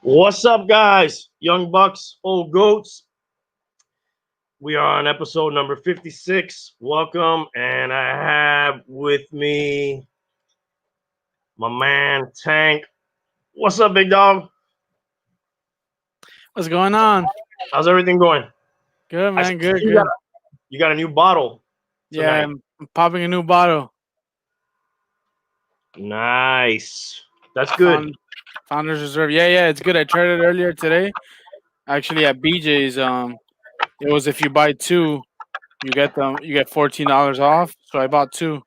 What's up, guys? Young Bucks, old goats. We are on episode number 56. Welcome, and I have with me my man Tank. What's up, big dog? What's going on? How's everything going? Good, man. Good. You got a new bottle tonight. Yeah, I'm popping a new bottle. Nice. That's good. Founders Reserve. Yeah, it's good. I tried it earlier today. Actually, at BJ's, it was if you buy two, you get $14 off. So I bought two.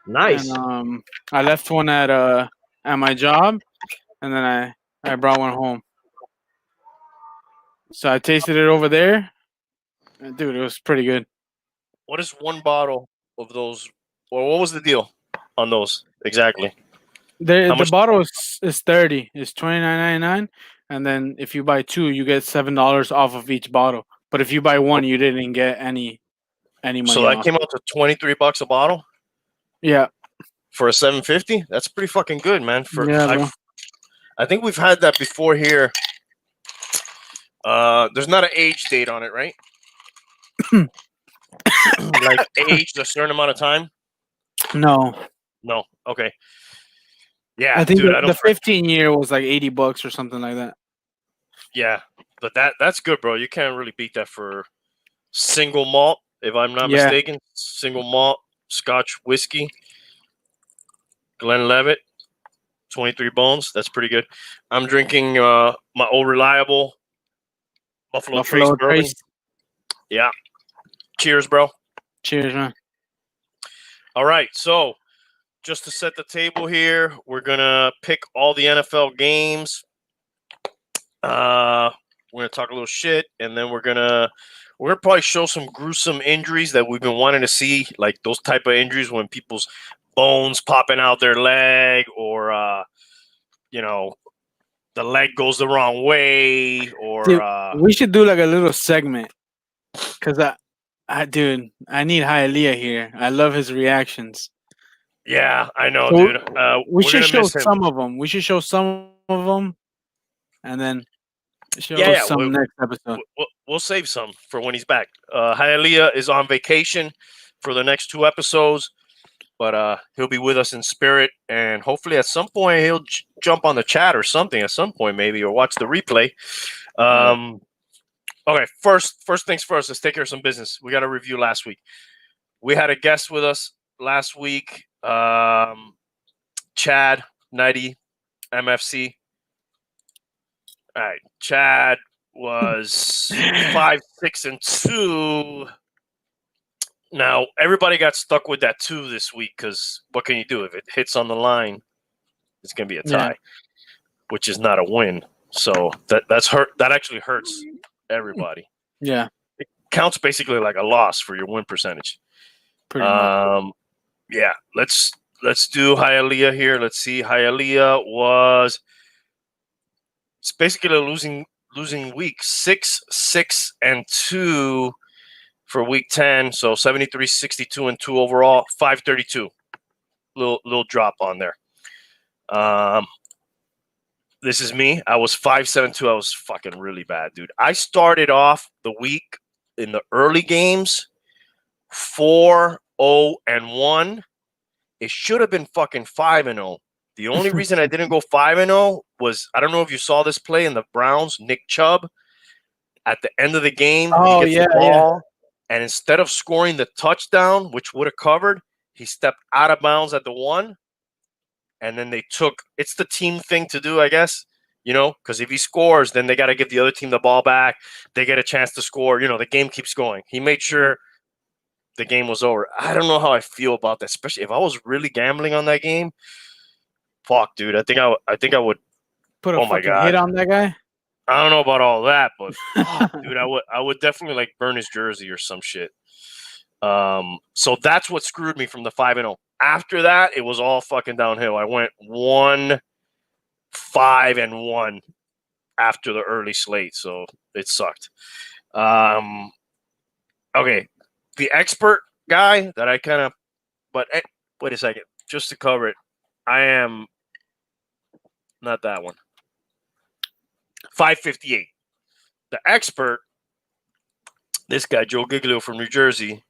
Nice. And I left one at my job, and then I brought one home. So I tasted it over there, and dude, it was pretty good. What is one bottle of those, or what was the deal on those exactly? The bottle is 30. It's $29.99, and then if you buy two, you get $7 off of each bottle. But if you buy one, you didn't get any money. So that came out to $23 a bottle. Yeah, for a $7.50. That's pretty fucking good, man. I think we've had that before here. There's not an age date on it, right? Like aged a certain amount of time. No. Okay. Yeah, I think dude, the 15-year was like $80 or something like that. Yeah, but that's good, bro. You can't really beat that for single malt, if I'm not mistaken. Single malt Scotch whiskey, Glenlivet, 23 Bones. That's pretty good. I'm drinking my old reliable Buffalo Trace bourbon. Yeah. Cheers, bro. Cheers, man. All right, so just to set the table here, we're gonna pick all the NFL games. We're gonna talk a little shit, and then we're gonna probably show some gruesome injuries that we've been wanting to see, like those type of injuries when people's bones popping out their leg, or the leg goes the wrong way, or dude, we should do like a little segment, because dude, I need Hialeah here. I love his reactions. Yeah, I know, dude. We should show some of them. And then show some next episode. We'll save some for when he's back. Hialeah is on vacation for the next 2 episodes, but he'll be with us in spirit, and hopefully at some point he'll jump on the chat or something at some point, maybe, or watch the replay. Okay, first things first, let's take care of some business. We got a review last week. We had a guest with us last week, Chad, 90 MFC. All right, Chad was 5, 6, and 2. Now, everybody got stuck with that 2 this week, because what can you do? If it hits on the line, it's going to be a tie, which is not a win. So that's hurt. That actually hurts everybody. Yeah. It counts basically like a loss for your win percentage. Pretty much. Yeah, let's do Hialeah here. Let's see. Hialeah was it's basically a losing week. 6, 6, and 2 for week 10. So 73, 62, and 2 overall. 532. Little drop on there. This is me. I was 5-7-2. I was fucking really bad, dude. I started off the week in the early games 4-0-1. It should have been fucking 5-0. The only reason I didn't go 5-0 was, I don't know if you saw this play in the Browns, Nick Chubb, at the end of the game. Oh, he gets the ball, and instead of scoring the touchdown, which would have covered, he stepped out of bounds at the 1. And then it's the team thing to do, I guess, because if he scores, then they got to give the other team the ball back. They get a chance to score. The game keeps going. He made sure the game was over. I don't know how I feel about that, especially if I was really gambling on that game. Fuck, dude. I think I would put a fucking hit on that guy. I don't know about all that, but dude, I would definitely burn his jersey or some shit. So that's what screwed me from the 5-0. After that, it was all fucking downhill. I went 1-5-1 after the early slate, so it sucked. Okay, the expert guy that I kind of, but wait a second, just to cover it, I am not that one. 558. The expert, this guy Joe Giglio from New Jersey,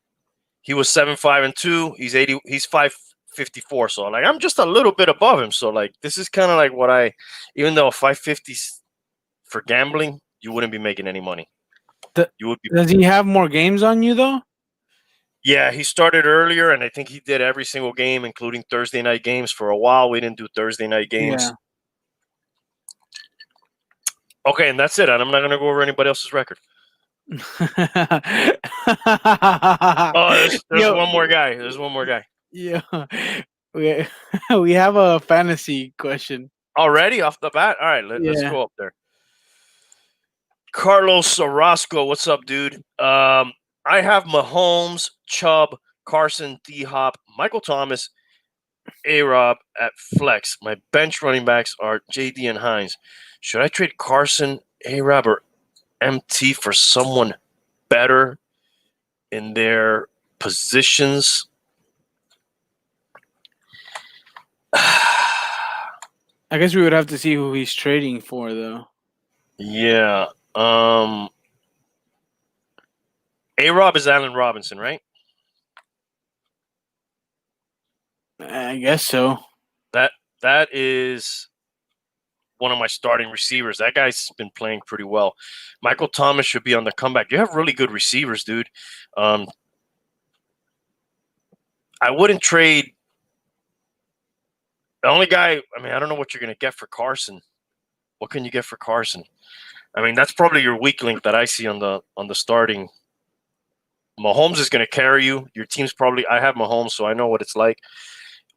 he was 7-5-2. He's 80. He's 554. So like I'm just a little bit above him. So like this is kind of like what I, even though 550 for gambling, you wouldn't be making any money. You would be. Does he have more games on you though? Yeah, he started earlier, and I think he did every single game, including Thursday night games. For a while, we didn't do Thursday night games. Yeah. Okay, and that's it. And I'm not going to go over anybody else's record. There's one more guy. There's one more guy. Yeah. We have a fantasy question. Already off the bat? All right, let's go up there. Carlos Orozco, what's up, dude? I have Mahomes, Chubb, Carson, D-Hop, Michael Thomas, A-Rob at flex. My bench running backs are JD and Hines. Should I trade Carson, A-Rob, or MT for someone better in their positions? I guess we would have to see who he's trading for, though. Yeah. A-Rob is Allen Robinson, right? I guess so. That is one of my starting receivers. That guy's been playing pretty well. Michael Thomas should be on the comeback. You have really good receivers, dude. I wouldn't trade. The only guy, I mean, I don't know what you're going to get for Carson. What can you get for Carson? I mean, that's probably your weak link that I see on the starting. Mahomes is going to carry you. Your team's probably – I have Mahomes, so I know what it's like.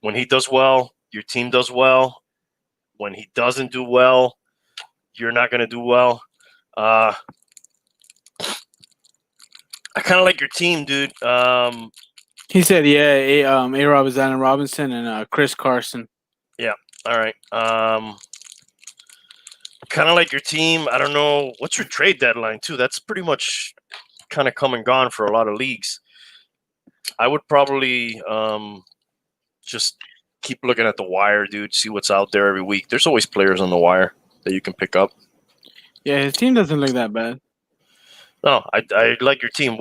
When he does well, your team does well. When he doesn't do well, you're not going to do well. I kind of like your team, dude. He said, A-Rob is Allen Robinson and Chris Carson. Yeah. All right. Kind of like your team. I don't know. What's your trade deadline, too? That's pretty much kind of come and gone for a lot of leagues. I would probably just keep looking at the wire, dude. See what's out there every week. There's always players on the wire that you can pick up. Yeah, his team doesn't look that bad. No, I like your team.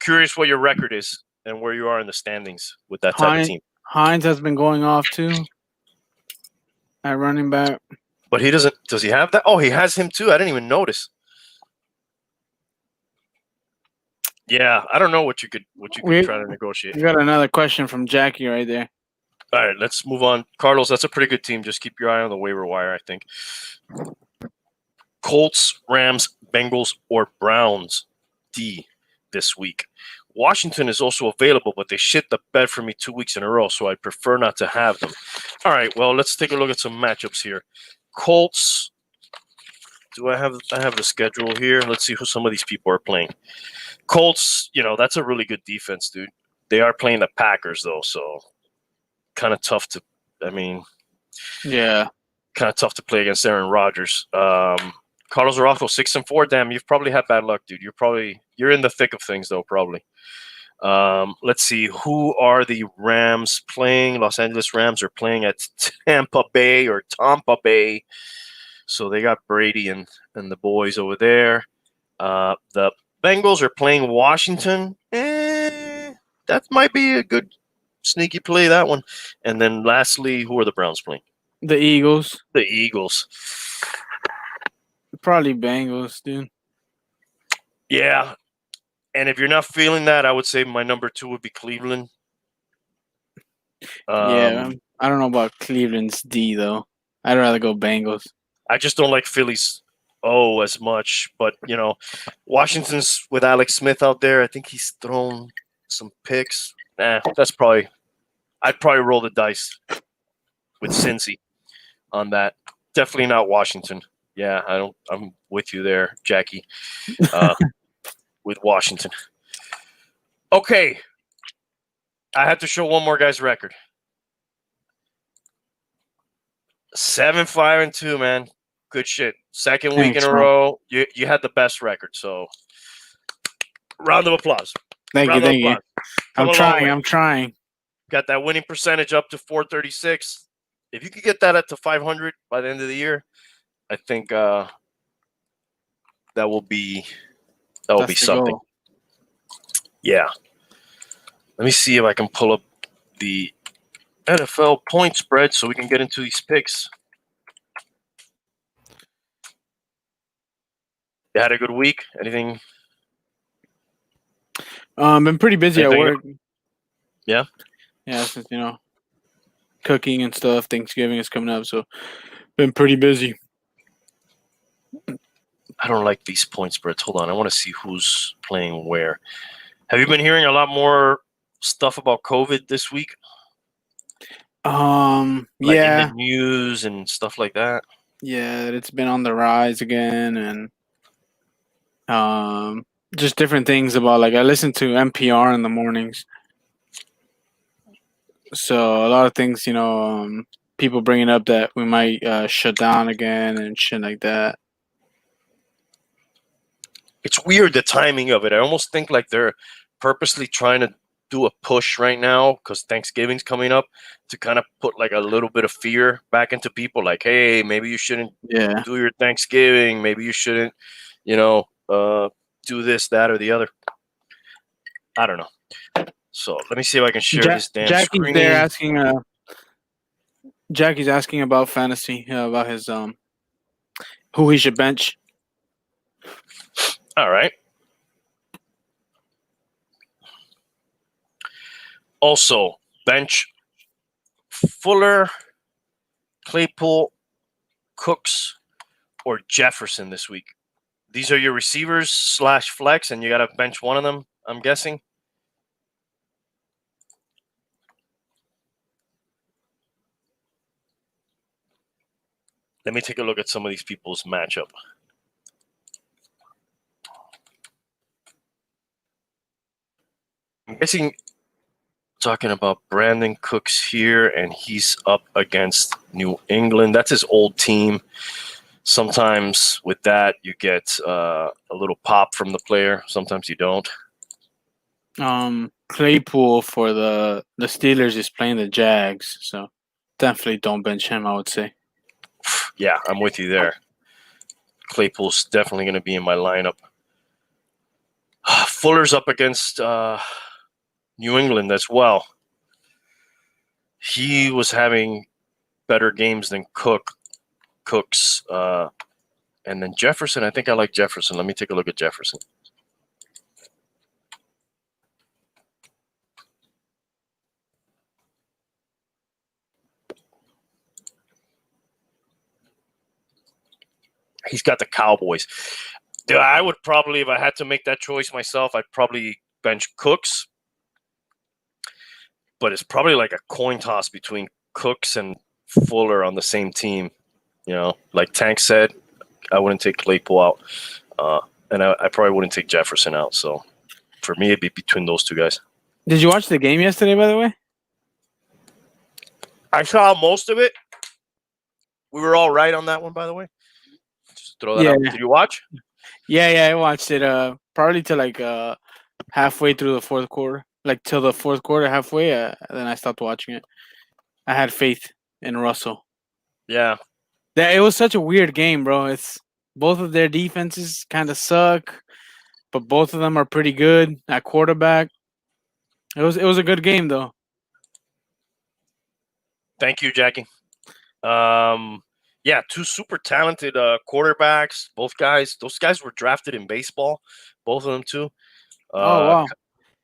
Curious what your record is and where you are in the standings with that type of team. Hines has been going off too at running back. But he doesn't. Does he have that? Oh, he has him too. I didn't even notice. Yeah, I don't know what you could try to negotiate. We got another question from Jackie right there. All right, let's move on. Carlos, that's a pretty good team. Just keep your eye on the waiver wire, I think. Colts, Rams, Bengals, or Browns D this week. Washington is also available, but they shit the bed for me 2 weeks in a row, so I prefer not to have them. All right, well, let's take a look at some matchups here. Colts. I have the schedule here. Let's see who some of these people are playing. Colts, that's a really good defense, dude. They are playing the Packers, though, so kind of tough to – kind of tough to play against Aaron Rodgers. Carlos Orozco, 6-4. Damn, you've probably had bad luck, dude. You're in the thick of things, though, probably. Let's see. Who are the Rams playing? Los Angeles Rams are playing at Tampa Bay. So they got Brady and the boys over there. The Bengals are playing Washington. That might be a good sneaky play, that one. And then lastly, who are the Browns playing? The Eagles. The Eagles. Probably Bengals, dude. Yeah. And if you're not feeling that, I would say my number 2 would be Cleveland. I don't know about Cleveland's D, though. I'd rather go Bengals. I just don't like Philly's as much. But, Washington's with Alex Smith out there. I think he's thrown some picks. I'd probably roll the dice with Cincy on that. Definitely not Washington. Yeah, I'm with you there, Jackie. With Washington. Okay, I had to show one more guy's record. 7-5-2, man. Good shit. Second week Thanks, in a bro. row. You had the best record. So, round of applause. Thank you, Round of thank you. applause. Come I'm a long trying. way. I'm trying. Got that winning percentage up to 436. If you could get that up to 500 by the end of the year, I think that will be That's the something. goal. Yeah. Let me see if I can pull up the NFL point spread so we can get into these picks. You had a good week? Anything? Been pretty busy at work. Yeah? Yeah, since cooking and stuff. Thanksgiving is coming up, so been pretty busy. I don't like these point spreads. Hold on. I want to see who's playing where. Have you been hearing a lot more stuff about COVID this week? Like Yeah, in the news and stuff like that? yeah, it's been on the rise again, and just different things about I listen to NPR in the mornings, so a lot of things, people bringing up that we might shut down again and shit like that. It's weird, the timing of it. I almost think like they're purposely trying to do a push right now because Thanksgiving's coming up to kind of put like a little bit of fear back into people. Like, hey, maybe you shouldn't Yeah, do your Thanksgiving. Maybe you shouldn't, do this, that, or the other. I don't know. So let me see if I can share this damn Jackie's screen. there asking. Jackie's asking about fantasy, about his who he should bench. All right. Also, bench Fuller, Claypool, Cooks, or Jefferson this week. These are your receivers / flex, and you got to bench one of them, I'm guessing. Let me take a look at some of these people's matchup. I'm guessing talking about Brandon Cooks here, and he's up against New England. That's his old team. Sometimes with that, you get a little pop from the player. Sometimes you don't. Claypool for the Steelers is playing the Jags, so definitely don't bench him, I would say. Yeah, I'm with you there. Claypool's definitely going to be in my lineup. Fuller's up against New England as well. He was having better games than Cooks. And then Jefferson, I think I like Jefferson. Let me take a look at Jefferson. He's got the Cowboys. Dude, I would probably, if I had to make that choice myself, I'd probably bench Cooks. But it's probably like a coin toss between Cooks and Fuller on the same team. Like Tank said, I wouldn't take Claypool out. And I probably wouldn't take Jefferson out. So for me, it'd be between those two guys. Did you watch the game yesterday, by the way? I saw most of it. We were all right on that one, by the way. Just throw that out. Did you watch? Yeah, I watched it. Probably to halfway through the fourth quarter, till the fourth quarter halfway. Then I stopped watching it. I had faith in Russell. Yeah. It was such a weird game, bro. It's both of their defenses kind of suck, but both of them are pretty good at quarterback. It was a good game though. Thank you, Jackie. Yeah, two super talented quarterbacks. Those guys were drafted in baseball, both of them too. Oh wow.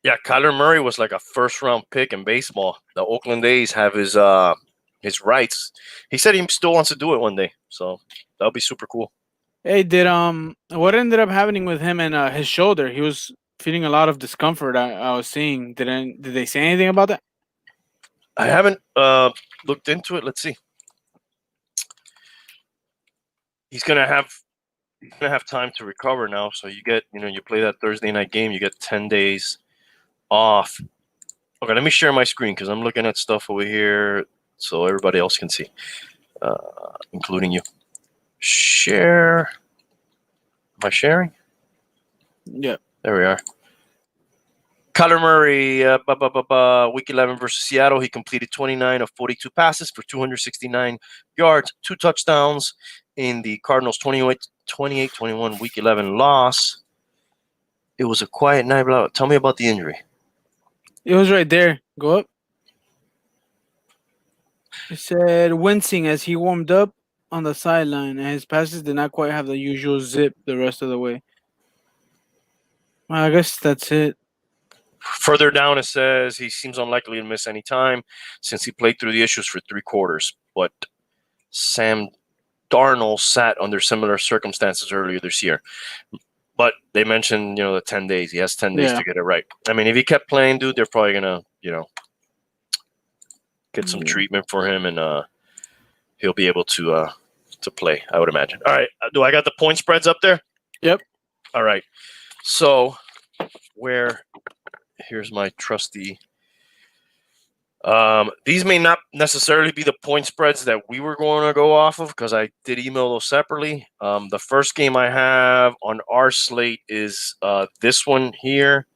Yeah, Kyler Murray was like a first-round pick in baseball. The Oakland A's have his rights. He said he still wants to do it one day, so that'll be super cool. Hey, what ended up happening with him and his shoulder? He was feeling a lot of discomfort. I was seeing. Did they say anything about that? I haven't looked into it. Let's see. He's gonna have time to recover now. So you get, you play that Thursday night game. You get 10 days off. Okay, let me share my screen because I'm looking at stuff over here so everybody else can see, including you. Share. Am I sharing? Yeah. There we are. Kyler Murray, week 11 versus Seattle. He completed 29 of 42 passes for 269 yards, 2 touchdowns in the Cardinals' 28-21 week 11 loss. It was a quiet night. Tell me about the injury. It was right there. Go up. It said wincing as he warmed up on the sideline, and his passes did not quite have the usual zip the rest of the way. Well, I guess that's it. Further down, it says he seems unlikely to miss any time since he played through the issues for 3 quarters. But Sam Darnold sat under similar circumstances earlier this year. But they mentioned, the 10 days. He has 10 days to get it right. I mean, if he kept playing, dude, they're probably going to, get some treatment for him, and he'll be able to play, I would imagine. All right. Do I got the point spreads up there? Yep. All right. So here's my trusty. These may not necessarily be the point spreads that we were going to go off of because I did email those separately. The first game I have on our slate is this one here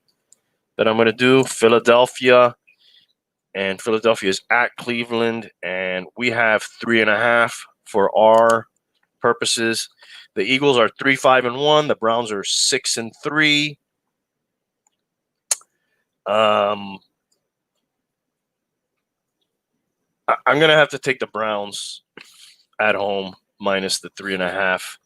that I'm going to do, Philadelphia. And Philadelphia is at Cleveland, and we have 3.5 for our purposes. The Eagles are 3-5-1. The Browns are 6-3. I'm gonna have to take the Browns at home minus the 3.5.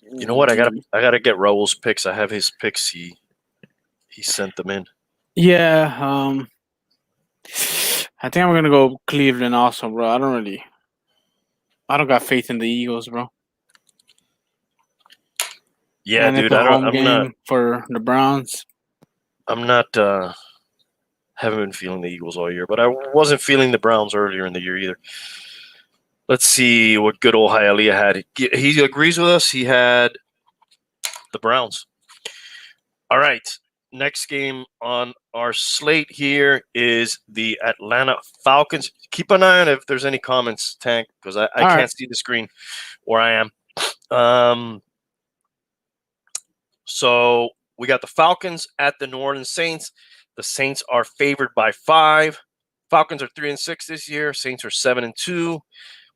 You know what? I gotta get Raul's picks. I have his picks. He sent them in. Yeah. I think I'm gonna go Cleveland also, bro. I don't got faith in the Eagles, bro. Yeah, and dude. it's a home game for the Browns. I'm not. Haven't been feeling the Eagles all year, but I wasn't feeling the Browns earlier in the year either. Let's see what good old Hialeah had. He agrees with us. He had the Browns. All right. Next game on our slate here is the Atlanta Falcons. Keep an eye on if there's any comments, Tank, because I can't see the screen where I am. So we got the Falcons at the New Orleans Saints. The Saints are favored by 5. Falcons are 3-6 this year. Saints are 7-2.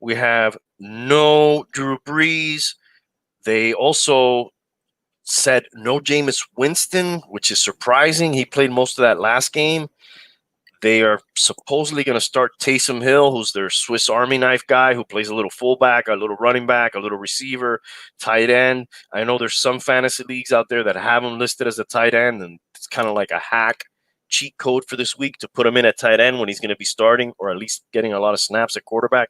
We have no Drew Brees. They also said no Jameis Winston, which is surprising. He played most of that last game. They are supposedly going to start Taysom Hill, who's their Swiss Army knife guy, who plays a little fullback, a little running back, a little receiver, tight end. I know there's some fantasy leagues out there that have him listed as a tight end, and it's kind of like a hack cheat code for this week to put him in at tight end when he's going to be starting or at least getting a lot of snaps at quarterback.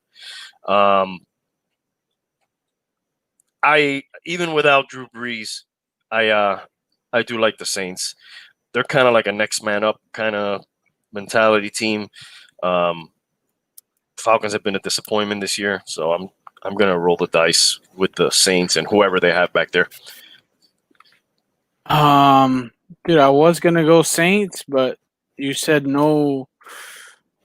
Even without Drew Brees, I do like the Saints. They're kind of like a next man up kind of mentality team. Falcons have been a disappointment this year, so I'm gonna roll the dice with the Saints and whoever they have back there. Dude, I was gonna go Saints, but you said no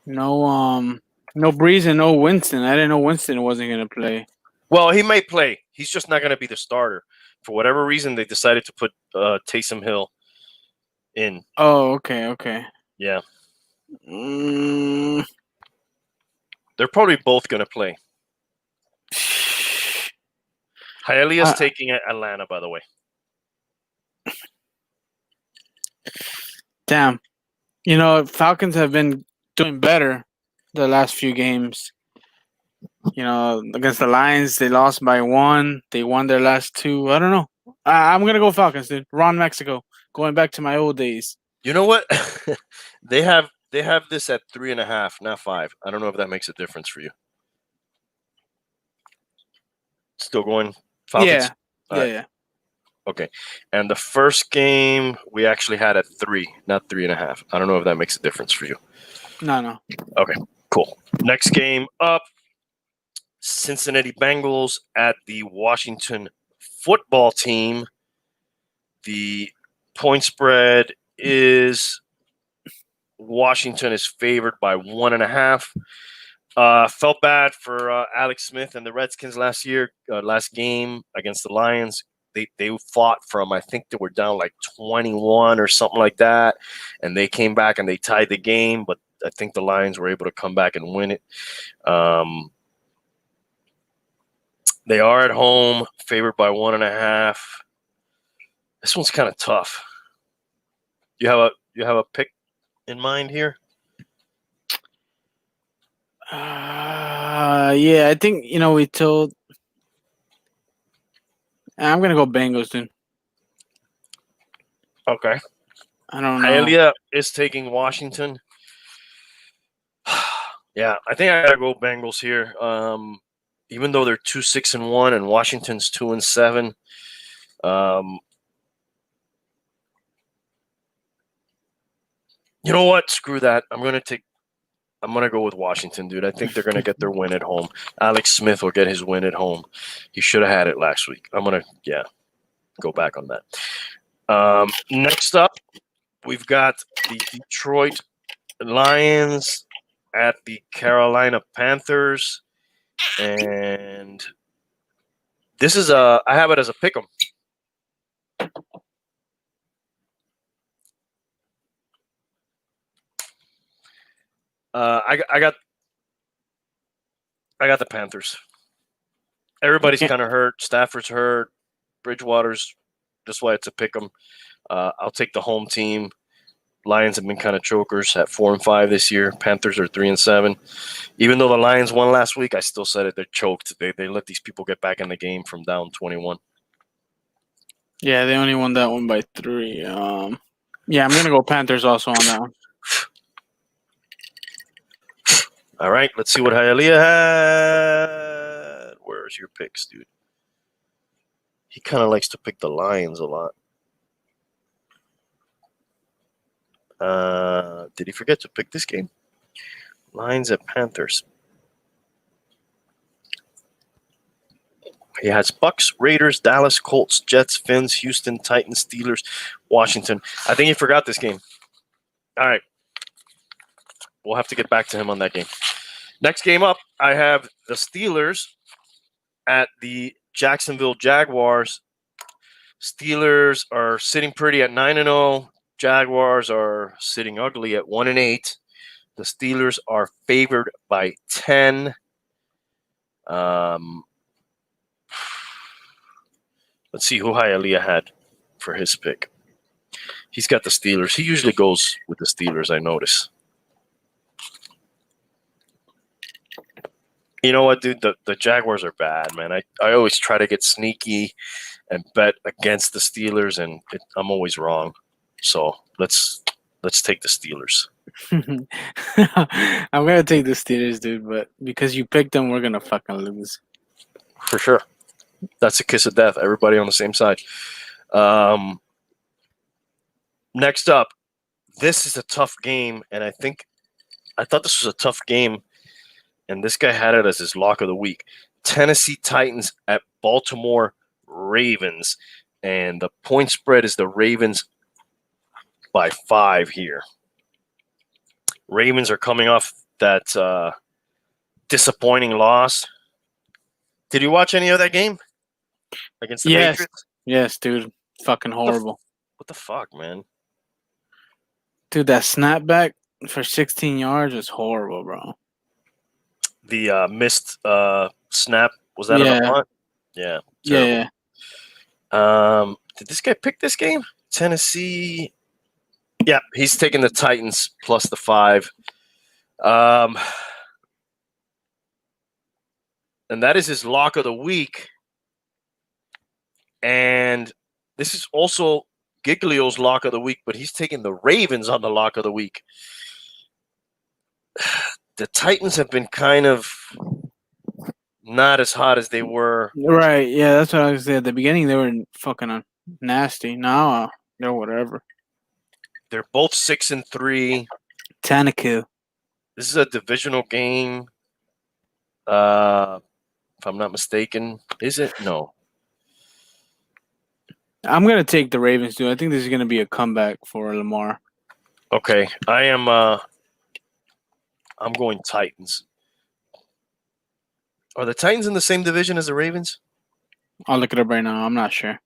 Breeze and no Winston. I didn't know Winston wasn't gonna play. Well, he may play. He's just not gonna be the starter. For whatever reason, they decided to put Taysom Hill in. Oh, okay. Yeah. They're probably both going to play. Hialeah's taking Atlanta, by the way. Damn. Falcons have been doing better the last few games. Against the Lions, they lost by 1. They won their last 2. I don't know. I'm going to go Falcons, dude. Ron Mexico. Going back to my old days. You know what? They have this at 3.5, not 5. I don't know if that makes a difference for you. Still going Falcons? Yeah. Okay. And the first game we actually had at 3, not 3.5. I don't know if that makes a difference for you. No. Okay, cool. Next game up, Cincinnati Bengals at the Washington Football Team. The point spread is Washington is favored by 1.5. Felt bad for Alex Smith and the Redskins last game against the Lions. They fought from, I think they were down like 21 or something like that, and they came back and they tied the game, but I think the Lions were able to come back and win it. They are at home, favored by 1.5. This one's kind of tough. You have a pick in mind here? Yeah, I think we told. I'm gonna go Bengals, dude. Okay. I don't know. Hialeah is taking Washington. Yeah, I think I gotta go Bengals here. Even though they're 2-6-1 and Washington's 2-7. You know what? Screw that. I'm gonna go with Washington, dude. I think they're gonna get their win at home. Alex Smith will get his win at home. He should have had it last week. I'm gonna go back on that. Next up, we've got the Detroit Lions at the Carolina Panthers, and this is I have it as a pick 'em. I got the Panthers. Everybody's kind of hurt. Stafford's hurt. Bridgewater's. That's why it's a pick 'em. I'll take the home team. Lions have been kind of chokers at 4-5 this year. Panthers are 3-7. Even though the Lions won last week, I still said it. They're choked. They let these people get back in the game from down 21. Yeah, they only won that one by 3. Yeah, I'm gonna go Panthers also on that one. All right, let's see what Hialeah had. Where's your picks, dude? He kind of likes to pick the Lions a lot. Did he forget to pick this game? Lions at Panthers. He has Bucks, Raiders, Dallas, Colts, Jets, Finns, Houston, Titans, Steelers, Washington. I think he forgot this game. All right. We'll have to get back to him on that game. Next game up, I have the Steelers at the Jacksonville Jaguars. Steelers are sitting pretty at 9-0. Jaguars are sitting ugly at 1-8. The Steelers are favored by 10. Let's see who Hialeah had for his pick. He's got the Steelers. He usually goes with the Steelers, I notice. You know what, dude? The Jaguars are bad, man. I always try to get sneaky and bet against the Steelers, and I'm always wrong. So let's take the Steelers. I'm gonna take the Steelers, dude, but because you picked them, we're gonna fucking lose. For sure. That's a kiss of death. Everybody on the same side. Next up, this is a tough game, and I thought this was a tough game, and this guy had it as his lock of the week. Tennessee Titans at Baltimore Ravens, and the point spread is the Ravens by 5 here. Ravens are coming off that disappointing loss. Did you watch any of that game against the Patriots? Yes, dude. Fucking horrible. What the fuck, man? Dude, that snapback for 16 yards was horrible, bro. The missed snap, was that on the punt? Yeah. Terrible. Yeah. Did this guy pick this game? Tennessee. Yeah, he's taking the Titans plus the 5. And that is his lock of the week. And this is also Giglio's lock of the week, but he's taking the Ravens on the lock of the week. The Titans have been kind of not as hot as they were. Right, yeah, that's what I was saying. At the beginning, they were fucking nasty. Now, they're whatever. They're both 6-3. Tannehill. This is a divisional game. If I'm not mistaken. Is it? No. I'm gonna take the Ravens, dude. I think this is gonna be a comeback for Lamar. Okay, I'm going Titans. Are the Titans in the same division as the Ravens? I'll look it up right now. I'm not sure.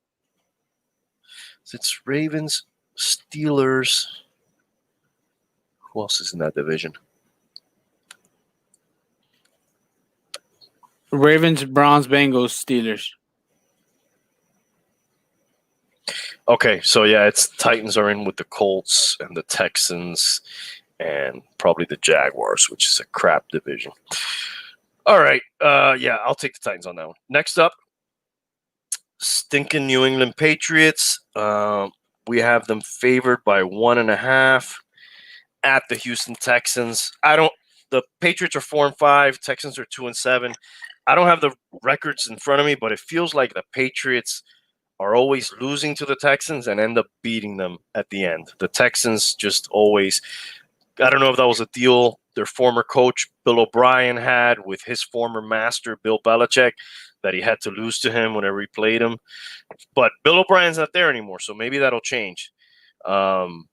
It's Ravens, Steelers. Who else is in that division? Ravens, Browns, Bengals, Steelers. Okay, so yeah, it's Titans are in with the Colts and the Texans and probably the Jaguars, which is a crap division. All right, yeah, I'll take the Titans on that one. Next up, stinking New England Patriots. We have them favored by 1.5 at the Houston Texans. The Patriots are 4-5, Texans are 2-7. I don't have the records in front of me, but it feels like the Patriots are always losing to the Texans and end up beating them at the end. The Texans just always, I don't know if that was a deal their former coach Bill O'Brien had with his former master Bill Belichick, that he had to lose to him whenever he played him. But Bill O'Brien's not there anymore, so maybe that'll change. Fuck,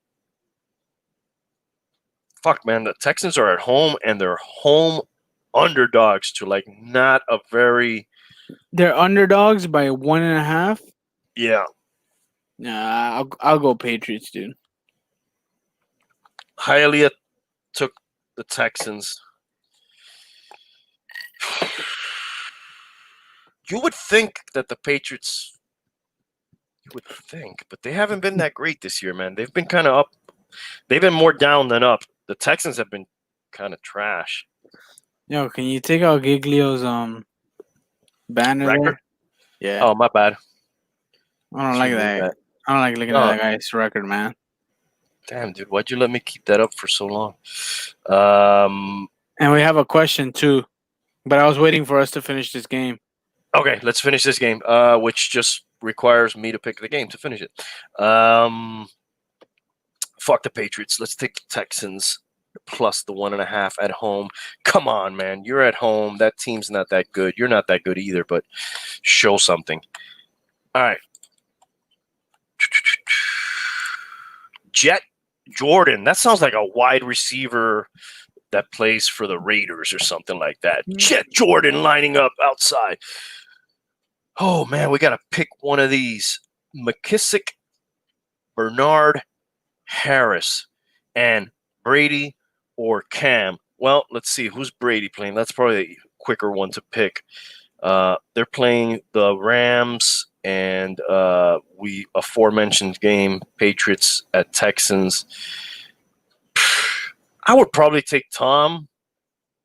man, the Texans are at home, and they're home underdogs to like not a very... They're underdogs by 1.5. Yeah. Nah, I'll go Patriots, dude. Hialeah took the Texans. You would think that the Patriots, but they haven't been that great this year, man. They've been kind of up. They've been more down than up. The Texans have been kind of trash. Yo, can you take out Giglio's banner Record? there? Yeah. Oh, my bad. I don't like that. I don't like looking at that guy's record, man. Damn, dude, why'd you let me keep that up for so long? And we have a question too, but I was waiting for us to finish this game. Okay, let's finish this game, which just requires me to pick the game to finish it. Fuck the Patriots. Let's take the Texans plus the 1.5 at home. Come on, man. You're at home. That team's not that good. You're not that good either, but show something. All right. Jet Jordan. That sounds like a wide receiver that plays for the Raiders or something like that. Jet Jordan lining up outside. Oh, man, we got to pick one of these. McKissick, Bernard, Harris, and Brady or Cam. Well, let's see. Who's Brady playing? That's probably a quicker one to pick. They're playing the Rams and we aforementioned game, Patriots at Texans. I would probably take Tom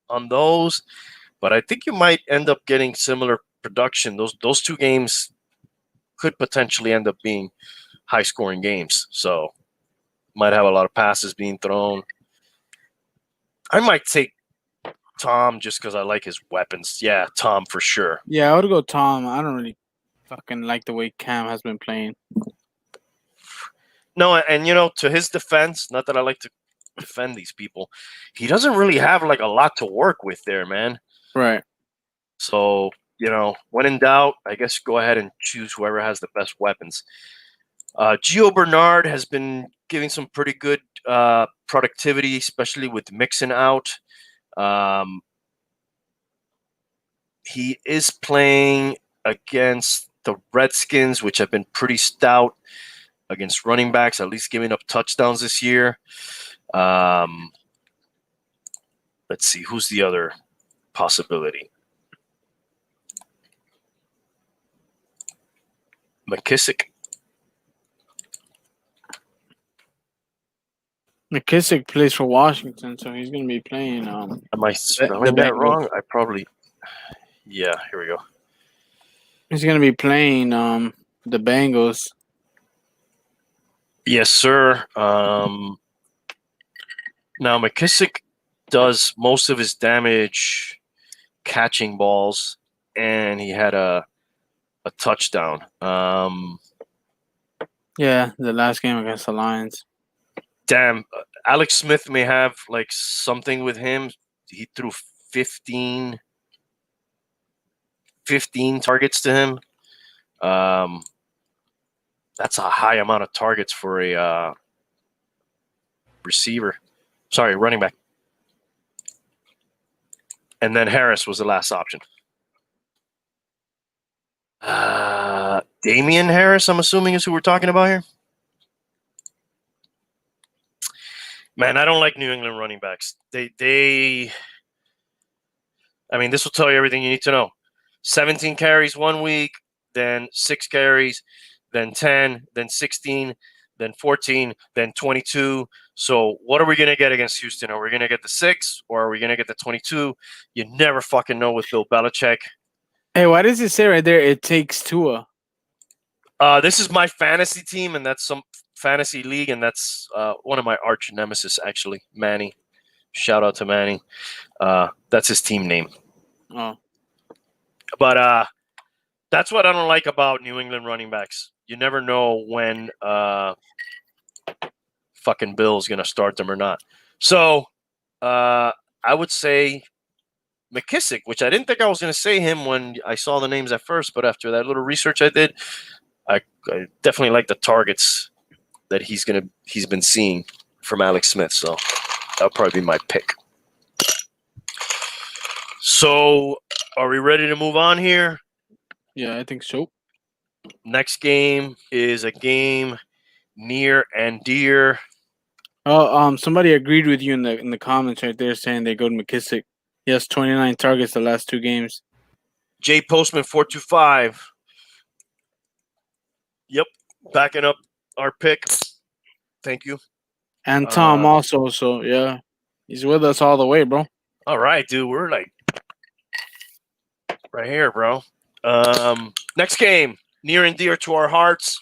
on those, but I think you might end up getting similar production. Those two games could potentially end up being high-scoring games, so might have a lot of passes being thrown. I might take Tom just because I like his weapons. Yeah, Tom for sure. Yeah, I would go Tom. I don't really fucking like the way Cam has been playing. No, and to his defense, not that I like to defend these people, he doesn't really have like a lot to work with there, man. Right. So, when in doubt, I guess go ahead and choose whoever has the best weapons. Gio Bernard has been giving some pretty good productivity, especially with Mixon out. He is playing against the Redskins, which have been pretty stout against running backs, at least giving up touchdowns this year. Let's see, who's the other possibility? McKissick. McKissick plays for Washington, so he's going to be playing. Am I spelling that wrong? I probably. Yeah, here we go. He's going to be playing the Bengals. Yes, sir. Now McKissick does most of his damage catching balls, and he had a touchdown. Yeah, the last game against the Lions. Damn, Alex Smith may have like something with him. He threw 15 targets to him. That's a high amount of targets for a receiver. Sorry, running back. And then Harris was the last option. Damian Harris, I'm assuming, is who we're talking about here. Man, I don't like New England running backs. I mean, this will tell you everything you need to know. 17 carries 1 week, then 6 carries, then 10, then 16, then 14, then 22. So what are we going to get against Houston? Are we going to get the 6 or are we going to get the 22? You never fucking know with Bill Belichick. Hey, why does it say right there it takes Tua? This is my fantasy team, and that's some fantasy league, and that's one of my arch nemesis, actually, Manny. Shout out to Manny. That's his team name. Oh. But that's what I don't like about New England running backs. You never know when fucking Bill's going to start them or not. So I would say McKissick, which I didn't think I was going to say him when I saw the names at first, but after that little research I did, I definitely like the targets that he's been seeing from Alex Smith. So that'll probably be my pick. So are we ready to move on here? Yeah, I think so. Next game is a game near and dear. Oh, somebody agreed with you in the comments right there, saying they go to McKissick. He has 29 targets the last 2 games. Jay Postman 425. Yep, backing up our pick. Thank you. And Tom also, so yeah. He's with us all the way, bro. All right, dude. We're like right here, bro. Next game, near and dear to our hearts.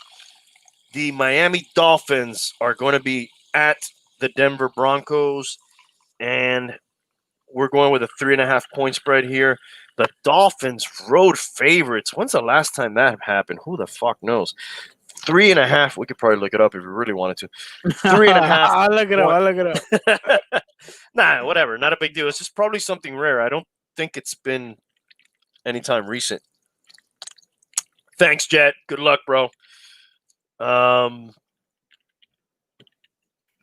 The Miami Dolphins are going to be at the Denver Broncos, and we're going with a 3.5 point spread here. The Dolphins road favorites. When's the last time that happened? Who the fuck knows? 3.5. We could probably look it up if we really wanted to. 3.5. I'll look it up. Nah, whatever. Not a big deal. It's just probably something rare. I don't think it's been anytime recent. Thanks, Jet. Good luck, bro.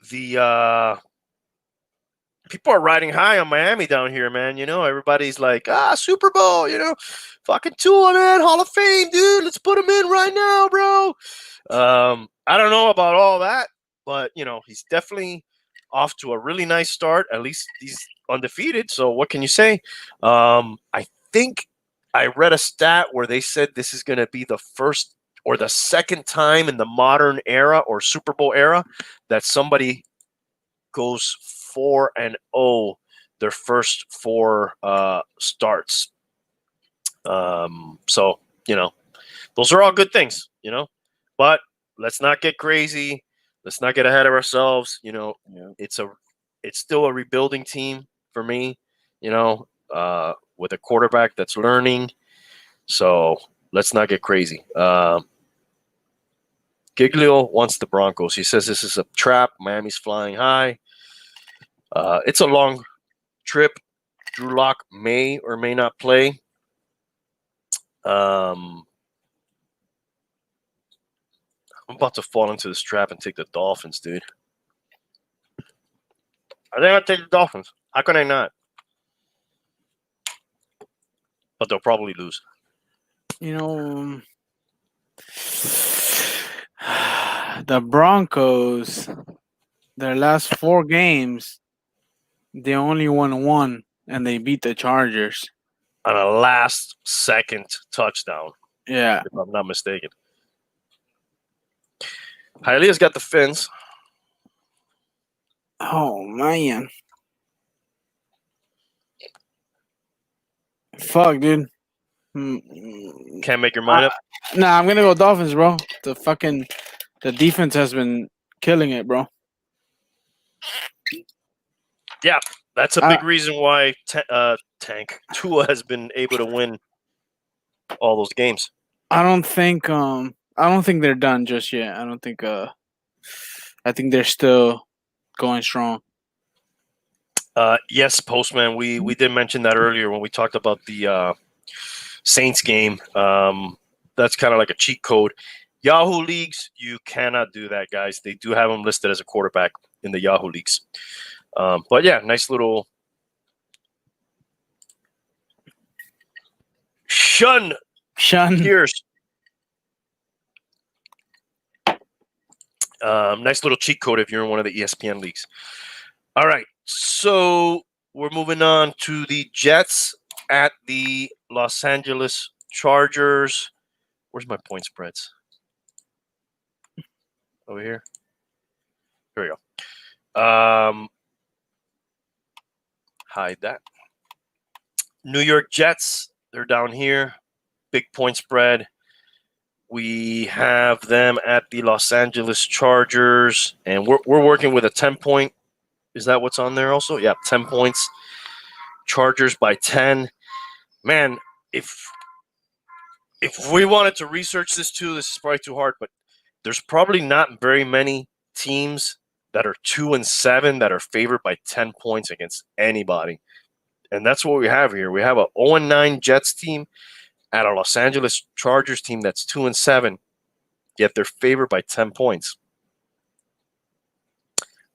The people are riding high on Miami down here, man. You know, everybody's like, Super Bowl, you know, fucking Tua, man, Hall of Fame, dude. Let's put him in right now, bro. I don't know about all that, but, you know, he's definitely off to a really nice start. At least he's undefeated. So what can you say? I think I read a stat where they said this is going to be the first or the second time in the modern era or Super Bowl era that somebody goes 4-0 their first 4 starts. So, you know, those are all good things, you know, but let's not get crazy. Let's not get ahead of ourselves. You know, it's still a rebuilding team for me, you know, with a quarterback that's learning. So let's not get crazy. Giglio wants the Broncos. He says this is a trap. Miami's flying high. It's a long trip. Drew Lock may or may not play. I'm about to fall into this trap and take the Dolphins, dude. I think I'll take the Dolphins. How can I not? But they'll probably lose. You know, the Broncos, their last 4 games, they only won 1, and they beat the Chargers on a last-second touchdown. Yeah, if I'm not mistaken. Hialeah's got the Fins. Oh man, fuck, dude. Can't make your mind up. Nah, I'm gonna go Dolphins, bro. The defense has been killing it, bro. Yeah, that's a big reason why Tua has been able to win all those games. I don't think they're done just yet. I think they're still going strong. Yes, Postman. We did mention that earlier when we talked about the Saints game. That's kind of like a cheat code. Yahoo leagues, you cannot do that, guys. They do have him listed as a quarterback in the Yahoo leagues. But yeah, nice little Shun Pierce. Nice little cheat code if you're in one of the ESPN leagues. All right, so we're moving on to the Jets at the Los Angeles Chargers. Where's my point spreads? Over here. Here we go. Hide that. New York Jets, they're down here. Big point spread. We have them at the Los Angeles Chargers, and we're working with a 10-point. Is that what's on there also? Yeah, 10 points. Chargers by 10. Man, if we wanted to research this too, this is probably too hard, but there's probably not very many teams that are 2-7 that are favored by 10 points against anybody. And that's what we have here. We have a 0-9 Jets team at a Los Angeles Chargers team that's 2-7, yet they're favored by 10 points.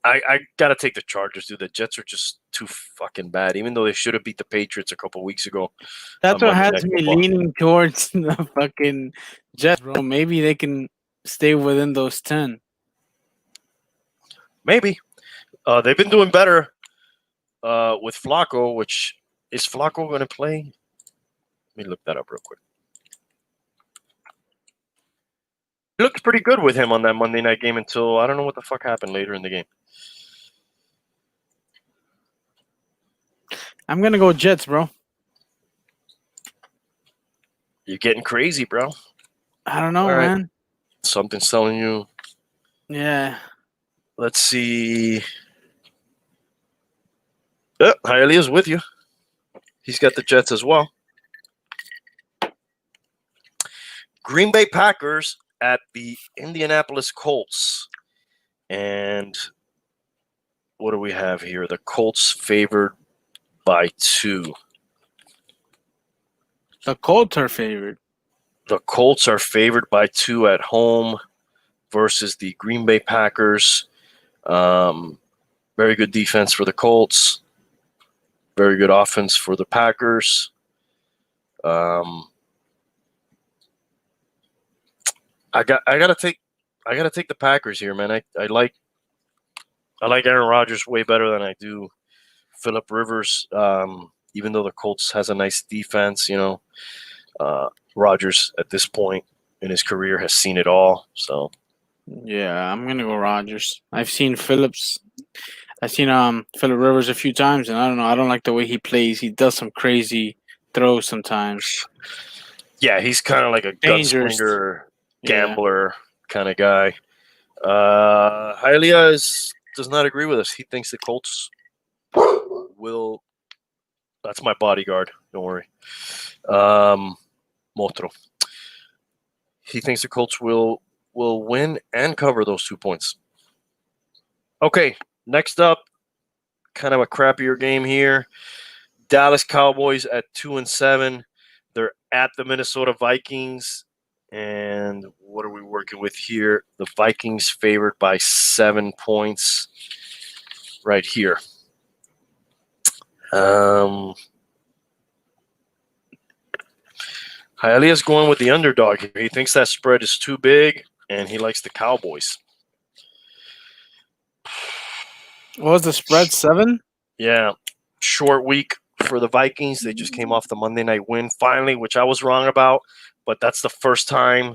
I gotta take the Chargers, dude. The Jets are just too fucking bad, even though they should have beat the Patriots a couple weeks ago. That's what has me leaning towards the fucking Jets, bro. Maybe they can stay within those 10. Maybe. They've been doing better with Flacco, which is Flacco going to play? Let me look that up real quick. It looked pretty good with him on that Monday night game until I don't know what the fuck happened later in the game. I'm going to go Jets, bro. You're getting crazy, bro. I don't know, man. Something's telling you. Yeah. Let's see. Oh, Hialeah's with you. He's got the Jets as well. Green Bay Packers at the Indianapolis Colts. And what do we have here? The Colts favored by 2. The Colts are favored. The Colts are favored by 2 at home versus the Green Bay Packers. Very good defense for the Colts. Very good offense for the Packers. I gotta take the Packers here, man. I like Aaron Rodgers way better than I do Phillip Rivers. Even though the Colts has a nice defense, you know, Rodgers at this point in his career has seen it all. So yeah, I'm gonna go Rodgers. I've seen Phillip Rivers a few times, and I don't know. I don't like the way he plays. He does some crazy throws sometimes. Yeah, he's kind of like a Dangerous. gunslinger, gambler kind of guy. Hialeah does not agree with us. He thinks the Colts will. That's my bodyguard. Don't worry. Motro. He thinks the Colts will win and cover those 2 points. Okay, next up, kind of a crappier game here. Dallas Cowboys at 2-7. They're at the Minnesota Vikings. And what are we working with here? The Vikings favored by 7 points right here. Hialeah's going with the underdog here. He thinks that spread is too big, and he likes the Cowboys. What was the spread? 7? Yeah. Short week for the Vikings. They just came off the Monday night win finally, which I was wrong about. But that's the first time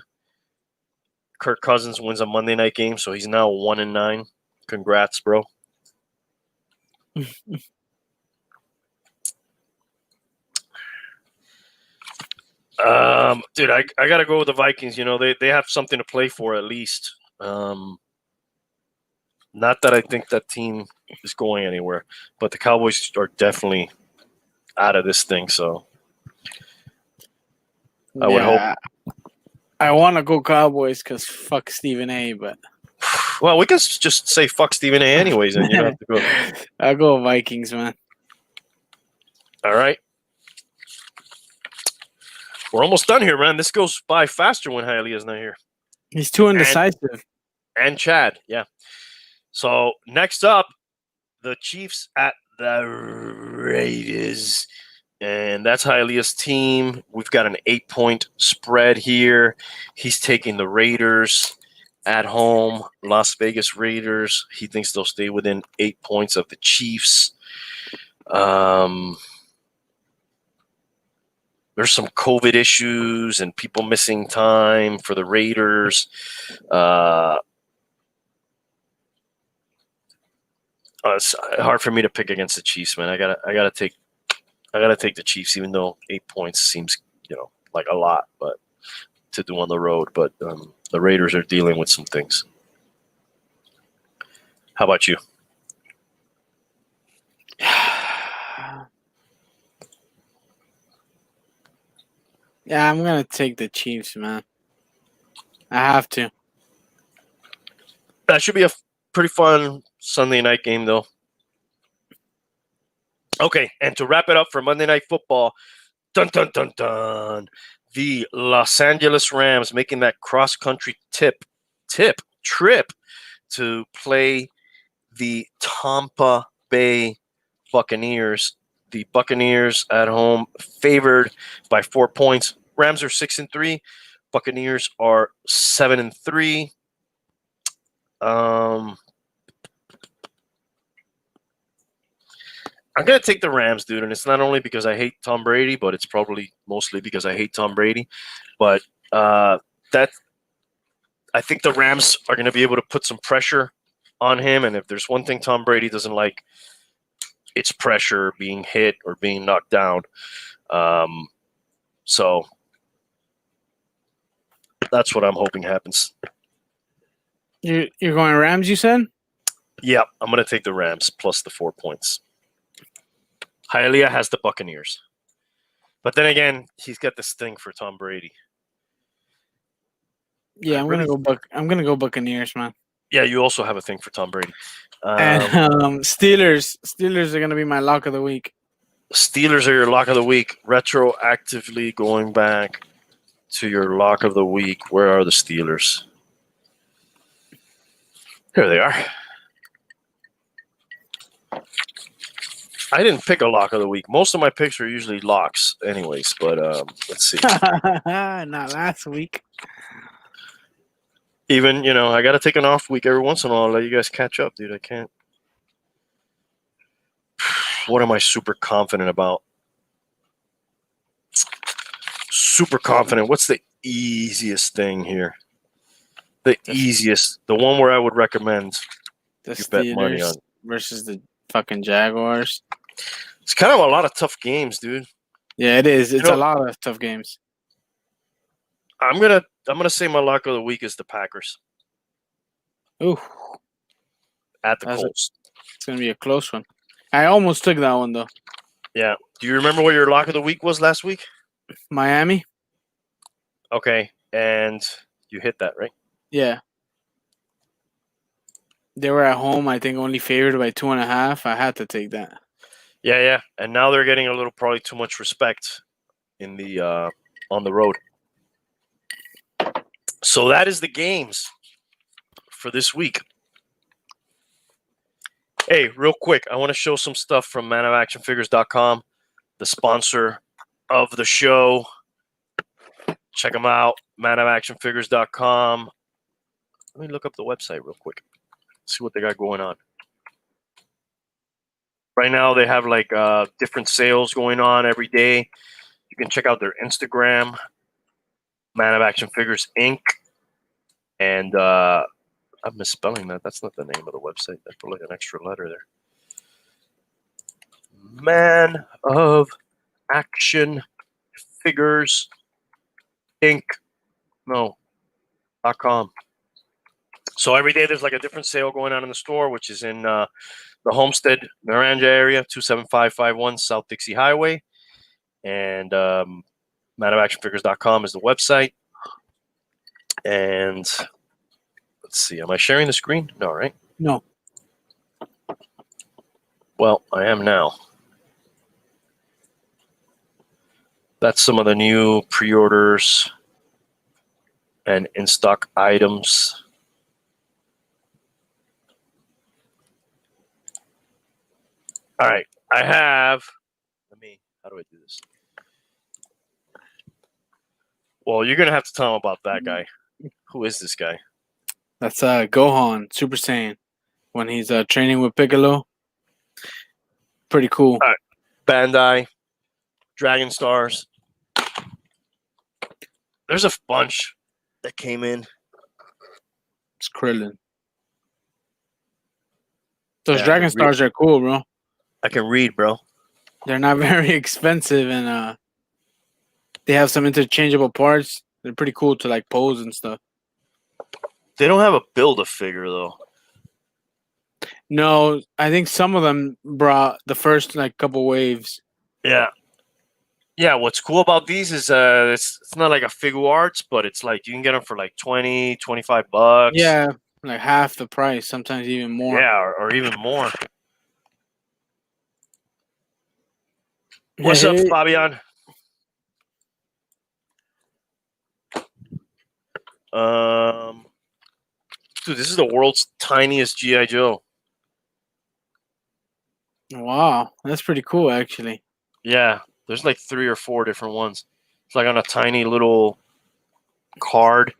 Kirk Cousins wins a Monday night game, so he's now 1-9. Congrats, bro. Dude, I gotta go with the Vikings. You know, they have something to play for at least. Not that I think that team is going anywhere, but the Cowboys are definitely out of this thing. So I would hope. I want to go Cowboys because fuck Stephen A. But well, we can just say fuck Stephen A. anyways, and you don't have to go. I'll go Vikings, man. All right. We're almost done here, man. This goes by faster when Hialeah's not here. He's too indecisive. And Chad, yeah. So next up, the Chiefs at the Raiders. And that's Hialeah's team. We've got an 8-point spread here. He's taking the Raiders at home. Las Vegas Raiders. He thinks they'll stay within 8 points of the Chiefs. There's some COVID issues and people missing time for the Raiders. It's hard for me to pick against the Chiefs, man. I gotta take the Chiefs, even though 8 points seems, like a lot, but to do on the road. But the Raiders are dealing with some things. How about you? Yeah, I'm gonna take the Chiefs, man. I have to. That should be a pretty fun Sunday night game, though. Okay, and to wrap it up for Monday Night Football, dun dun dun dun, the Los Angeles Rams making that cross-country trip to play the Tampa Bay Buccaneers. The Buccaneers at home favored by 4 points. Rams are 6-3. Buccaneers are 7-3. I'm going to take the Rams, dude, and it's not only because I hate Tom Brady, but it's probably mostly because I hate Tom Brady. But I think the Rams are going to be able to put some pressure on him, and if there's one thing Tom Brady doesn't like, it's pressure, being hit or being knocked down. So that's what I'm hoping happens. You're going Rams, you said? Yeah, I'm going to take the Rams plus the 4 points. Hialeah has the Buccaneers. But then again, he's got this thing for Tom Brady. Yeah, I'm gonna go Buccaneers, man. Yeah, you also have a thing for Tom Brady. And Steelers are gonna be my lock of the week. Steelers are your lock of the week. Retroactively going back to your lock of the week. Where are the Steelers? Here they are. I didn't pick a lock of the week. Most of my picks are usually locks anyways, but let's see. Not last week. Even, I got to take an off week every once in a while. I'll let you guys catch up, dude. I can't. What am I super confident about? Super confident. What's the easiest thing here? The easiest. The one where I would recommend The you bet money on. Steelers versus the fucking Jaguars. It's kind of a lot of tough games, dude. Yeah, it is. It's a lot of tough games. I'm gonna say my lock of the week is the Packers Ooh, at the Colts. It's gonna be a close one. I almost took that one though. Yeah. Do you remember what your lock of the week was last week? Miami. Okay, and you hit that, right? Yeah. They were at home. I think only favored by 2.5. I had to take that. Yeah. And now they're getting a little probably too much respect in the on the road. So that is the games for this week. Hey, real quick, I want to show some stuff from manofactionfigures.com, the sponsor of the show. Check them out, manofactionfigures.com. Let me look up the website real quick, see what they got going on. Right now, they have like different sales going on every day. You can check out their Instagram, Man of Action Figures Inc. And I'm misspelling that. That's not the name of the website. I put like an extra letter there. Man of Action Figures Inc. .com. So every day there's like a different sale going on in the store, which is in the Homestead, Naranja area, 27551 South Dixie Highway. And manofactionfigures.com is the website. And let's see, am I sharing the screen? No, right? No. Well, I am now. That's some of the new pre-orders. and in stock items. All right, I have. How do I do this? Well, you're gonna have to tell him about that guy. Who is this guy? That's Gohan, Super Saiyan, when he's training with Piccolo. Pretty cool. All right. Bandai, Dragon Stars. There's a bunch that came in. It's Krillin. Those Yeah, Dragon Stars are cool, bro. I can read, bro. They're not very expensive, and they have some interchangeable parts. They're pretty cool to like pose and stuff. They don't have a Build-A-Figure though. No, I think some of them brought the first like couple waves. Yeah. Yeah, what's cool about these is it's not like a Figure Arts, but it's like you can get them for like 20, 25 bucks. Yeah, like half the price, sometimes even more. Yeah, or even more. What's up, Fabian? Dude, this is the world's tiniest G.I. Joe. Wow, that's pretty cool, actually. Yeah, there's like 3 or 4 different ones. It's like on a tiny little card.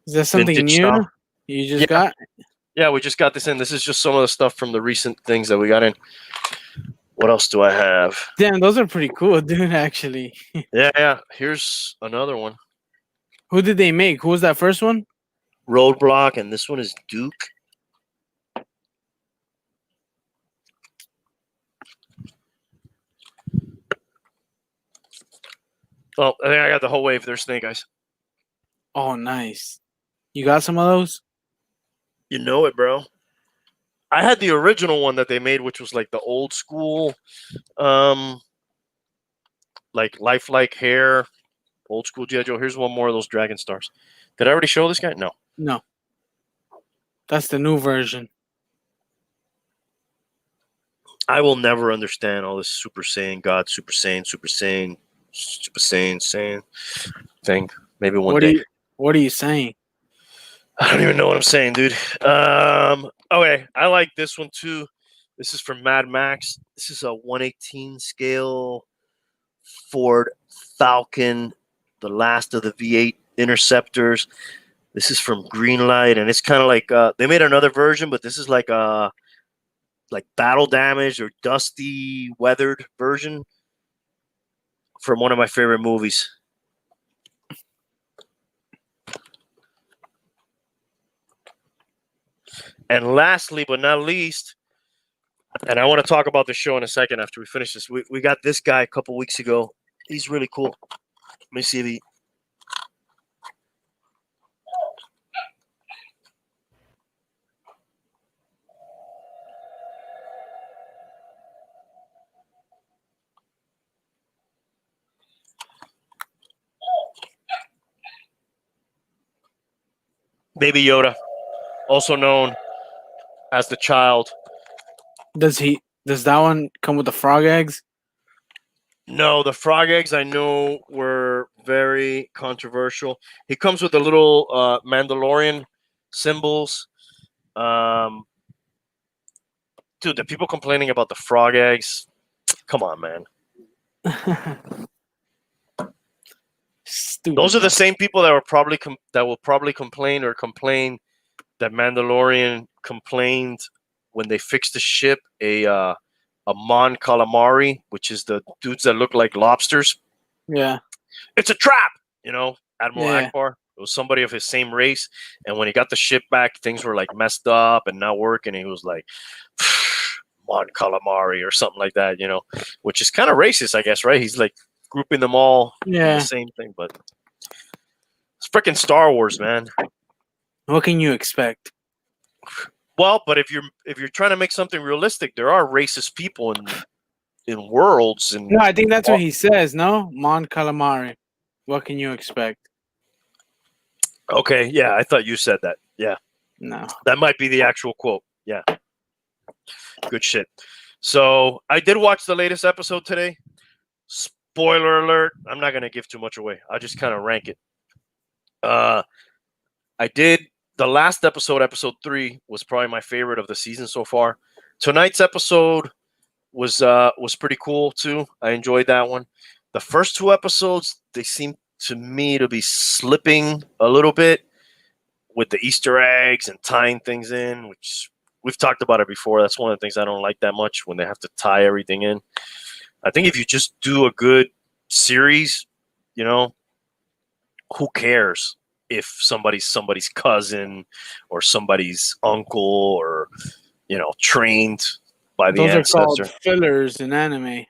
Is that something Vintage new style. you just got? Yeah, we just got this in. This is just some of the stuff from the recent things that we got in. What else do I have? Damn, those are pretty cool, dude, actually. Yeah. Here's another one. Who did they make? Who was that first one? Roadblock, and this one is Duke. Oh, I think I got the whole wave. There's Snake Eyes. Oh, nice. You got some of those? You know it, bro. I had the original one that they made, which was like the old school, like lifelike hair, old school G.I. Joe. Here's one more of those Dragon Stars. Did I already show this guy? No. No. That's the new version. I will never understand all this Super Saiyan God, Super Saiyan, Super Saiyan, Super Saiyan, Saiyan thing. Maybe one day. What are you saying? I don't even know what I'm saying, dude. Okay, I like this one too. This is from Mad Max. This is a 1/18 scale Ford Falcon, the last of the V8 Interceptors. This is from Greenlight, and it's kind of like they made another version, but this is like battle damaged or dusty, weathered version from one of my favorite movies. And lastly, but not least, and I want to talk about the show in a second after we finish this. We got this guy a couple weeks ago. He's really cool. Let me see if he. Baby Yoda, also known as the child. Does that one come with the frog eggs? No, the frog eggs I know were very controversial. He comes with the little Mandalorian symbols. Dude, the people complaining about the frog eggs. Come on, man. Stupid. Those are the same people that will probably complain that Mandalorian complained when they fixed the ship a Mon Calamari, which is the dudes that look like lobsters. Yeah. It's a trap, Admiral Yeah. Akbar. It was somebody of his same race. And when he got the ship back, things were like messed up and not working. He was like, Mon Calamari or something like that, which is kind of racist, I guess, right? He's like grouping them all in the same thing. But it's freaking Star Wars, man. What can you expect? Well, but if you're trying to make something realistic, there are racist people in worlds. And No, I think that's what he says. No, Mon Calamari. What can you expect? Okay, yeah, I thought you said that. Yeah, no, that might be the actual quote. Yeah, good shit. So I did watch the latest episode today. Spoiler alert! I'm not gonna give too much away. I'll just kind of rank it. Uh, I did the last episode. Episode 3 was probably my favorite of the season so far. Tonight's episode was pretty cool too. I enjoyed that one. The first 2 episodes, they seem to me to be slipping a little bit with the Easter eggs and tying things in, which we've talked about it before. That's one of the things I don't like that much when they have to tie everything in. I think if you just do a good series, you know, who cares if somebody's cousin or somebody's uncle or trained by the Those are called ancestor. fillers in anime.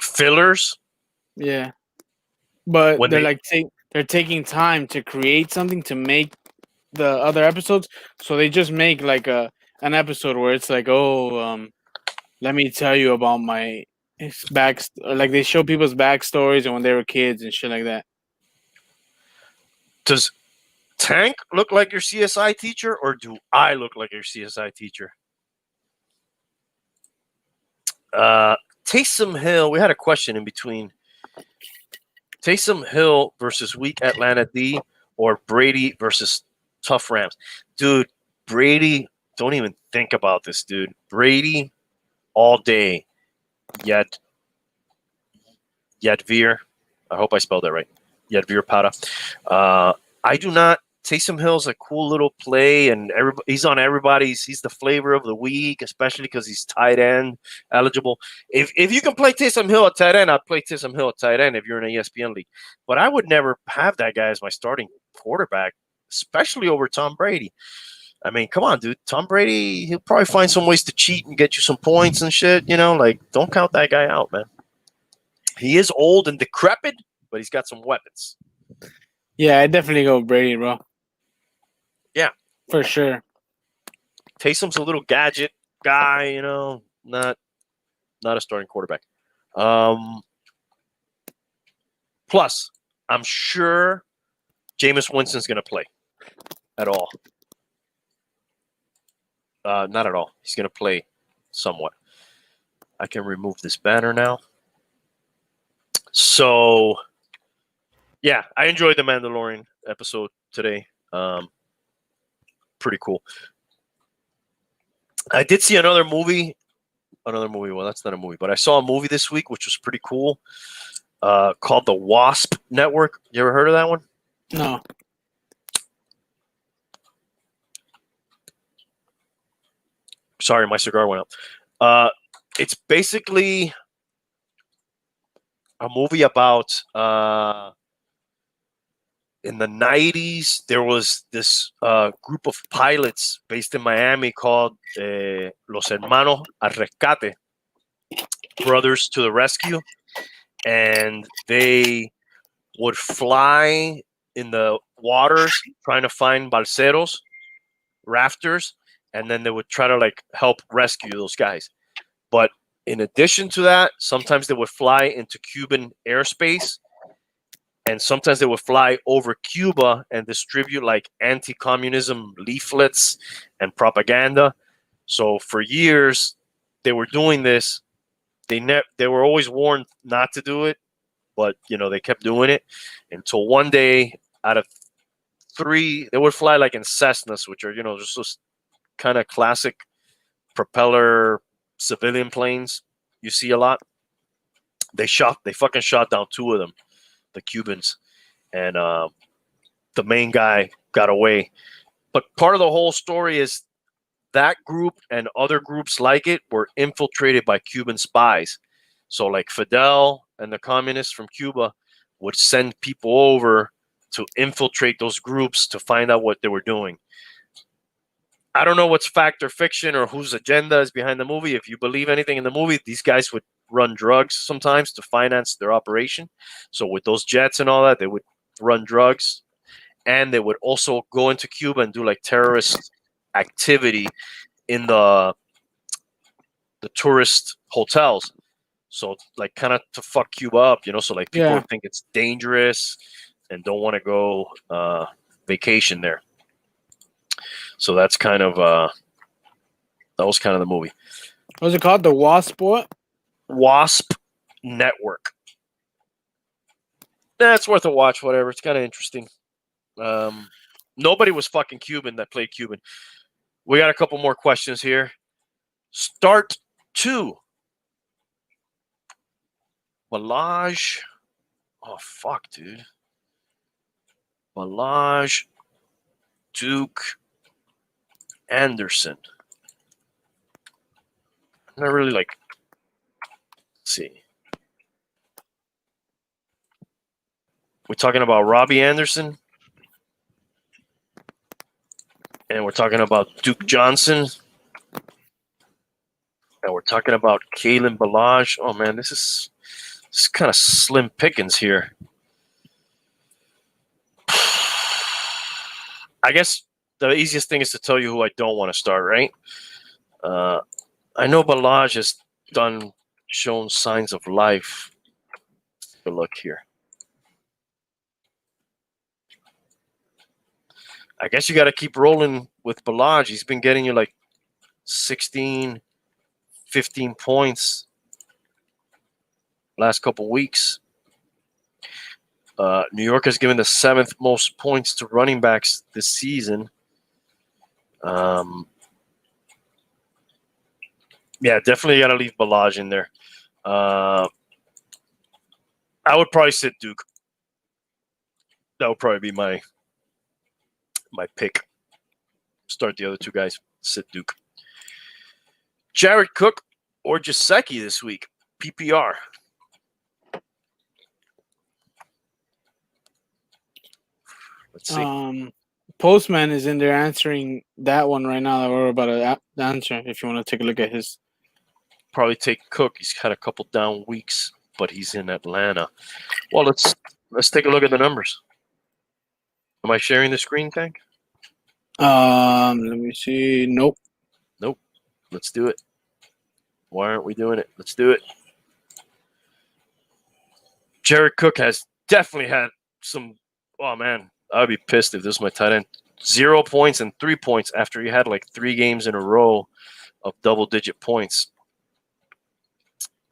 Fillers Yeah, but when they're they like they're taking time to create something to make the other episodes. So they just make like an episode where it's like, oh, let me tell you about my like they show people's backstories and when they were kids and shit like that. does Tank look like your CSI teacher or do I look like your CSI teacher? Taysom Hill, we had a question in between. Taysom Hill versus weak Atlanta D or Brady versus tough Rams. Dude, Brady, don't even think about this, dude. Brady all day. Yadvir. I hope I spelled that right. Yadvir Pata. I do not. Taysom Hill's a cool little play, and he's on everybody's. He's the flavor of the week, especially because he's tight end eligible. If you can play Taysom Hill at tight end, I'd play Taysom Hill at tight end if you're in an ESPN league. But I would never have that guy as my starting quarterback, especially over Tom Brady. I mean, come on, dude. Tom Brady, he'll probably find some ways to cheat and get you some points and shit. Don't count that guy out, man. He is old and decrepit, but he's got some weapons. Yeah, I definitely go with Brady, bro. Yeah, for sure. Taysom's a little gadget guy, not a starting quarterback. Plus, I'm sure Jameis Winston's going to play at all. Not at all. He's going to play somewhat. I can remove this banner now. So, yeah, I enjoyed the Mandalorian episode today. Pretty cool. I did see another movie. Well, that's not a movie, but I saw a movie this week, which was pretty cool, called The Wasp Network. You ever heard of that one? No. Sorry, my cigar went out. It's basically a movie about in the 90s, there was this group of pilots based in Miami called Los Hermanos al Rescate, Brothers to the Rescue. And they would fly in the waters trying to find balseros, rafters, and then they would try to help rescue those guys. But in addition to that, sometimes they would fly into Cuban airspace, and sometimes they would fly over Cuba and distribute anti-communism leaflets and propaganda. So for years, they were doing this. They were always warned not to do it, but they kept doing it until one day, out of 3, they would fly in Cessnas, which are just those kind of classic propeller civilian planes you see a lot. They fucking shot down 2 of them, the Cubans, and the main guy got away. But part of the whole story is that group and other groups like it were infiltrated by Cuban spies. So Fidel and the communists from Cuba would send people over to infiltrate those groups to find out what they were doing. I don't know what's fact or fiction or whose agenda is behind the movie. If you believe anything in the movie, these guys would run drugs sometimes to finance their operation. So with those jets and all that, they would run drugs, and they would also go into Cuba and do terrorist activity in the tourist hotels. So kind of to fuck Cuba up, so people would think it's dangerous and don't want to go vacation there. So that's kind of that was kind of the movie. What was it called? The Wasp what? Wasp Network. That's worth a watch. Whatever. It's kind of interesting. Nobody was fucking Cuban that played Cuban. We got a couple more questions here. Start 2. Balaj. Oh, fuck, dude. Balaj. Duke. Anderson. I'm not really like. Let's see. We're talking about Robbie Anderson. And we're talking about Duke Johnson. And we're talking about Kalen Balaj. Oh, man, this is kind of slim pickings here. I guess the easiest thing is to tell you who I don't want to start, right? I know Balaj has shown signs of life. Good look here. I guess you got to keep rolling with Balaj. He's been getting you like 16, 15 points last couple weeks. New York has given the 7th most points to running backs this season. Yeah, definitely got to leave Balaj in there. I would probably sit Duke. That would probably be my pick. Start the other 2 guys. Sit Duke. Jared Cook or Gesicki this week. PPR. Let's see. Postman is in there answering that one right now that we're about to answer. If you want to take a look at his. Probably take Cook. He's had a couple down weeks, but he's in Atlanta. Well, let's take a look at the numbers. Am I sharing the screen, Tank? Let me see. Nope. Let's do it. Why aren't we doing it? Let's do it. Jared Cook has definitely had some. Oh man, I'd be pissed if this was my tight end. 0 points and 3 points after he had like 3 games in a row of double-digit points.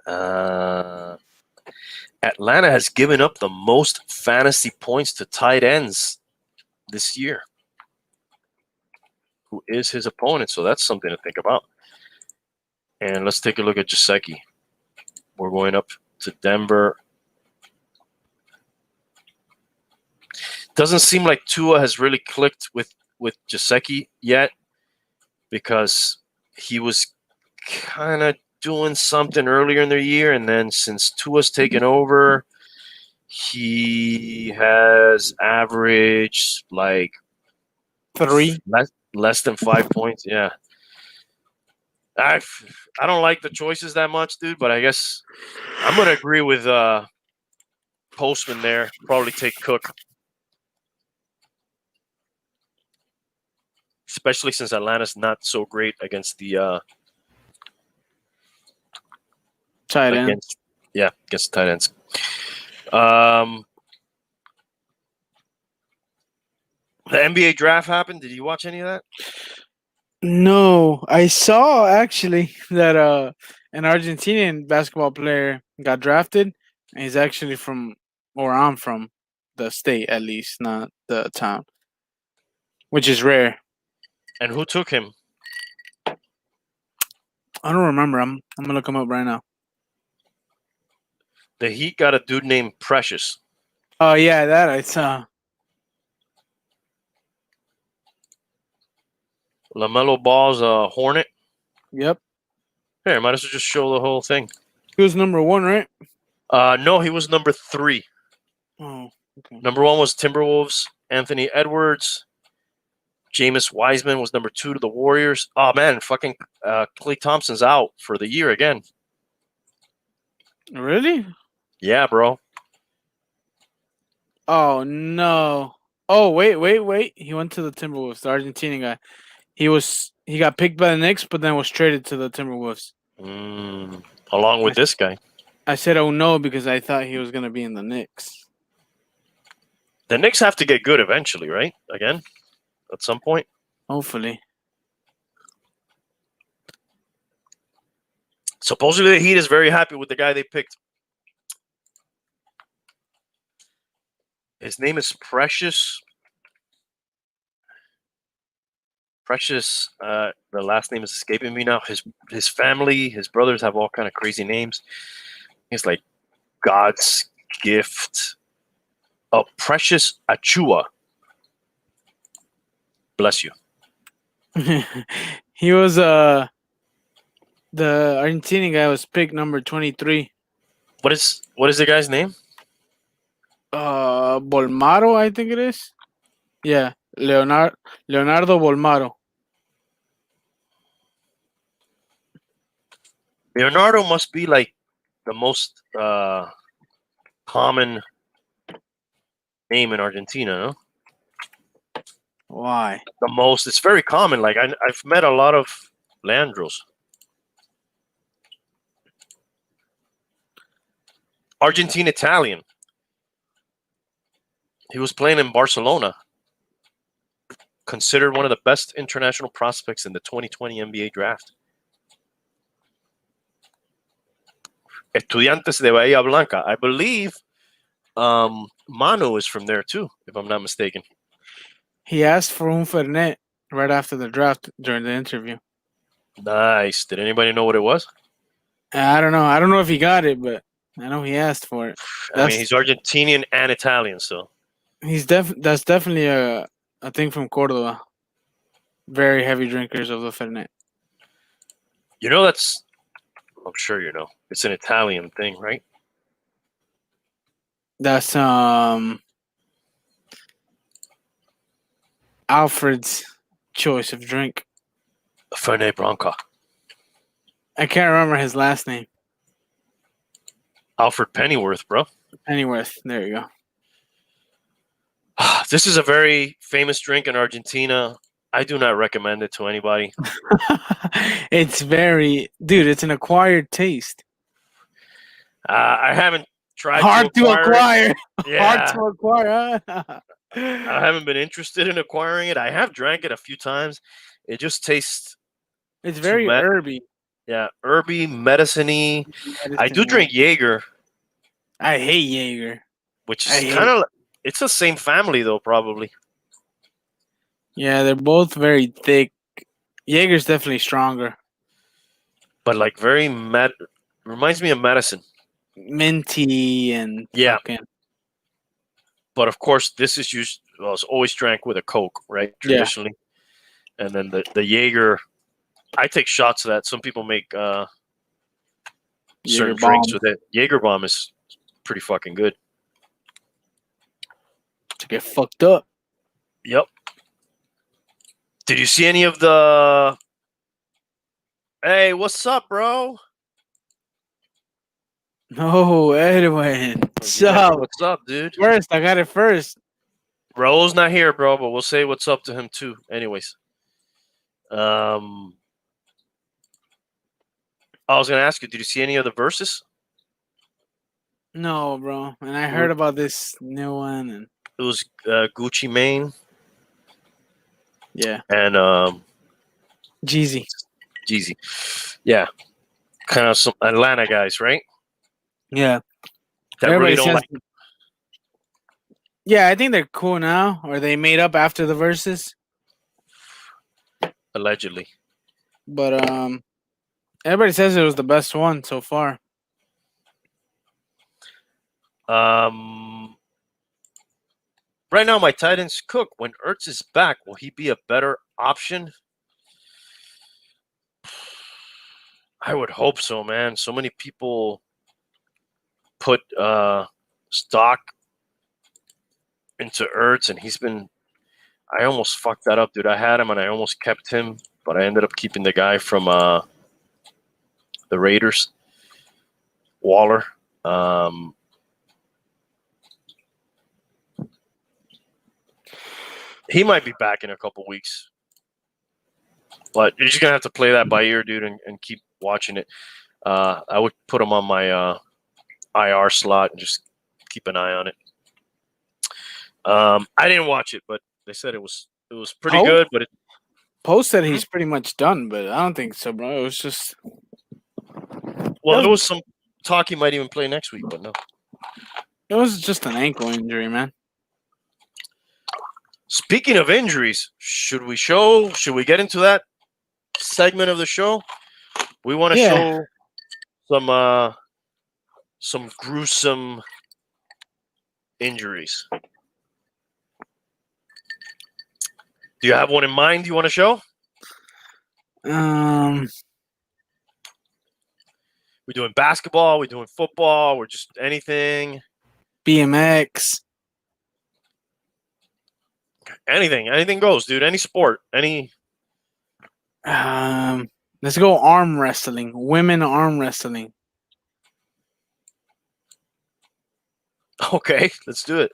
Atlanta has given up the most fantasy points to tight ends this year. Who is his opponent? So that's something to think about. And let's take a look at Gesicki. We're going up to Denver. Doesn't seem like Tua has really clicked with Gesicki yet, because he was kind of doing something earlier in the year, and then since Tua's taken over, he has averaged like 3. less than 5 points. Yeah, I don't like the choices that much, dude. But I guess I'm gonna agree with Postman there. Probably take Cook, especially since Atlanta's not so great against the Tight end. against tight ends. The NBA draft happened. Did you watch any of that? No, I saw actually that an Argentinian basketball player got drafted, and he's actually from where I'm from, the state at least, not the town, which is rare. And who took him? I don't remember. I'm gonna look him up right now. The Heat got a dude named Precious. Oh yeah, that I saw. LaMelo Ball's a Hornet. Yep, Here, might as well just show the whole thing. he was number 1, right? No, he was number 3. Oh, okay. Number 1 was Timberwolves. Anthony Edwards. Jameis Wiseman was number 2 to the Warriors. Oh man, fucking Klay Thompson's out for the year again. Really? Yeah, bro. Oh no. Oh wait. He went to the Timberwolves, the Argentinian guy. He got picked by the Knicks, but then was traded to the Timberwolves. Along with this guy. I said, oh no, because I thought he was gonna be in the Knicks. The Knicks have to get good eventually, right? Again, at some point. Hopefully. Supposedly the Heat is very happy with the guy they picked. His name is Precious. Precious. The last name is escaping me now. His family, his brothers have all kind of crazy names. It's like God's gift. Oh, Precious Achua. Bless you. He was the Argentinian guy was pick number 23. What is the guy's name? Bolmaro, I think it is. Yeah, Leonardo Bolmaro. Leonardo must be like the most common name in Argentina, no? Why? The most. It's very common. Like I've met a lot of Leandros. Argentine Italian. He was playing in Barcelona. Considered one of the best international prospects in the 2020 NBA draft. Estudiantes de Bahía Blanca. I believe Manu is from there too, if I'm not mistaken. He asked for un Fernet right after the draft during the interview. Nice. Did anybody know what it was? I don't know. I don't know if he got it, but I know he asked for it. I mean, he's Argentinian and Italian, so That's definitely a thing from Cordoba. Very heavy drinkers of the Fernet. you know that's. I'm sure you know. It's an Italian thing, right? That's Alfred's choice of drink. Fernet Branca. I can't remember his last name. Alfred Pennyworth, bro. Pennyworth. There you go. This is a very famous drink in Argentina. I do not recommend it to anybody. It's it's an acquired taste. I haven't tried Hard to acquire. Yeah. Hard to acquire. I haven't been interested in acquiring it. I have drank it a few times. It just tastes. It's very herby. Yeah, herby, medicine-y. I do drink Jaeger. I hate Jaeger. Which is kind of. It's the same family, though, probably. Yeah, they're both very thick. Jaeger's definitely stronger. But, like, very reminds me of medicine. Minty and yeah. Fucking. But of course, this is used. Well, it's always drank with a Coke, right? Traditionally, and then the Jaeger. I take shots of that. Some people make certain drinks with it. Jaeger bomb is pretty fucking good. To get fucked up. Yep. Did you see any of the? Hey, what's up, bro? No, Edwin. What's up? What's up, dude? First, I got it first. Raul's not here, bro, but we'll say what's up to him too. Anyways, I was gonna ask you, did you see any of the verses? No, bro. And I heard about this new one, and it was Gucci Mane. Yeah. And Jeezy. Yeah. Kind of some Atlanta guys, right? Yeah. That really don't like. Yeah, I think they're cool now. Or they made up after the verses. Allegedly. But everybody says it was the best one so far. Right now, my tight ends cook. When Ertz is back, will he be a better option? I would hope so, man. So many people put stock into Ertz, and he's been. I almost fucked that up, dude. I had him, and I almost kept him, but I ended up keeping the guy from the Raiders, Waller. He might be back in a couple weeks, but you're just gonna have to play that by ear, dude, and keep watching it. I would put him on my IR slot and just keep an eye on it. I didn't watch it, but they said it was pretty good. But Post said he's pretty much done, but I don't think so, bro. It was just. Well, there was some talk he might even play next week, but no. It was just an ankle injury, man. Speaking of injuries, should we get into that segment of the show? We want to show some gruesome injuries. Do you have one in mind you want to show? We're doing basketball, we're doing football, we're just anything. BMX. Anything goes, dude. Any sport, any. Let's go arm wrestling. Women arm wrestling. Okay, let's do it.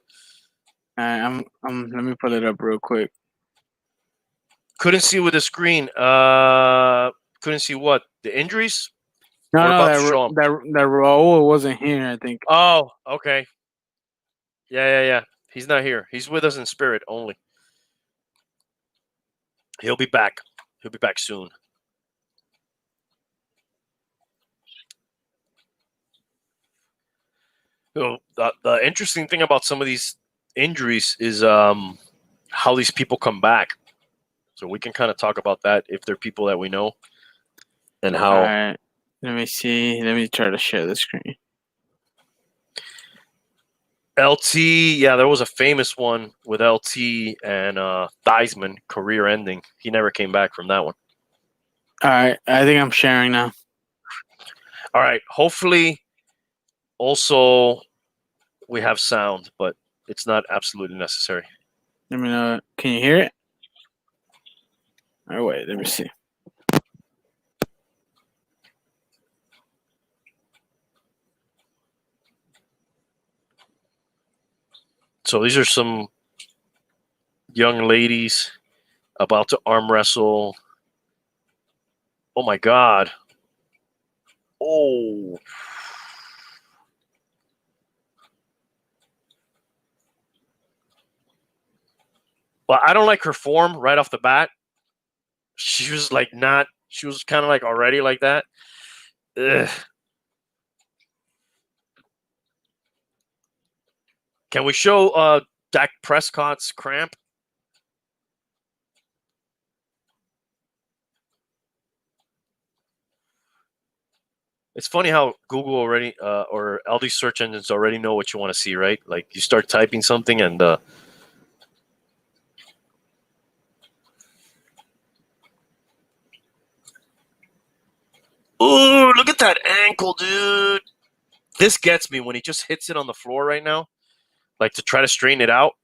Let me pull it up real quick. Couldn't see with the screen. Couldn't see what the injuries. No, We're that Raul wasn't here, I think. Oh, okay. Yeah. He's not here. He's with us in spirit only. He'll be back. He'll be back soon. You know, the interesting thing about some of these injuries is how these people come back. So we can kind of talk about that if they're people that we know and how. All right. Let me see. Let me try to share the screen. LT, yeah, there was a famous one with LT and Theismann, career ending. He never came back from that one. All right. I think I'm sharing now. All right. Hopefully, also, we have sound, but it's not absolutely necessary. Let me know. Can you hear it? All right, wait. Let me see. So these are some young ladies about to arm wrestle. Oh, my God. Oh. Well, I don't like her form right off the bat. She was she was kind of like already like that. Ugh. Can we show Dak Prescott's cramp? It's funny how Google already or all these search engines already know what you want to see, right? Like you start typing something and ooh, look at that ankle, dude. This gets me when he just hits it on the floor right now, like to try to straighten it out.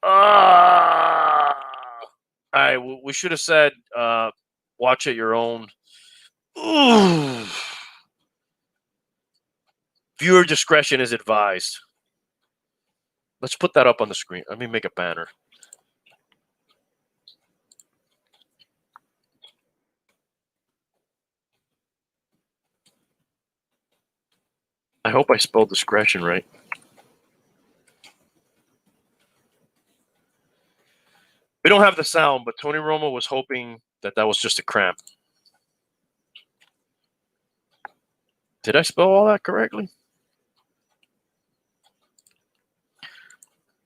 All right, we should have said watch at your own. Ooh. Viewer discretion is advised. Let's put that up on the screen. Let me make a banner. I hope I spelled discretion right. We don't have the sound, but Tony Romo was hoping that was just a cramp. Did I spell all that correctly?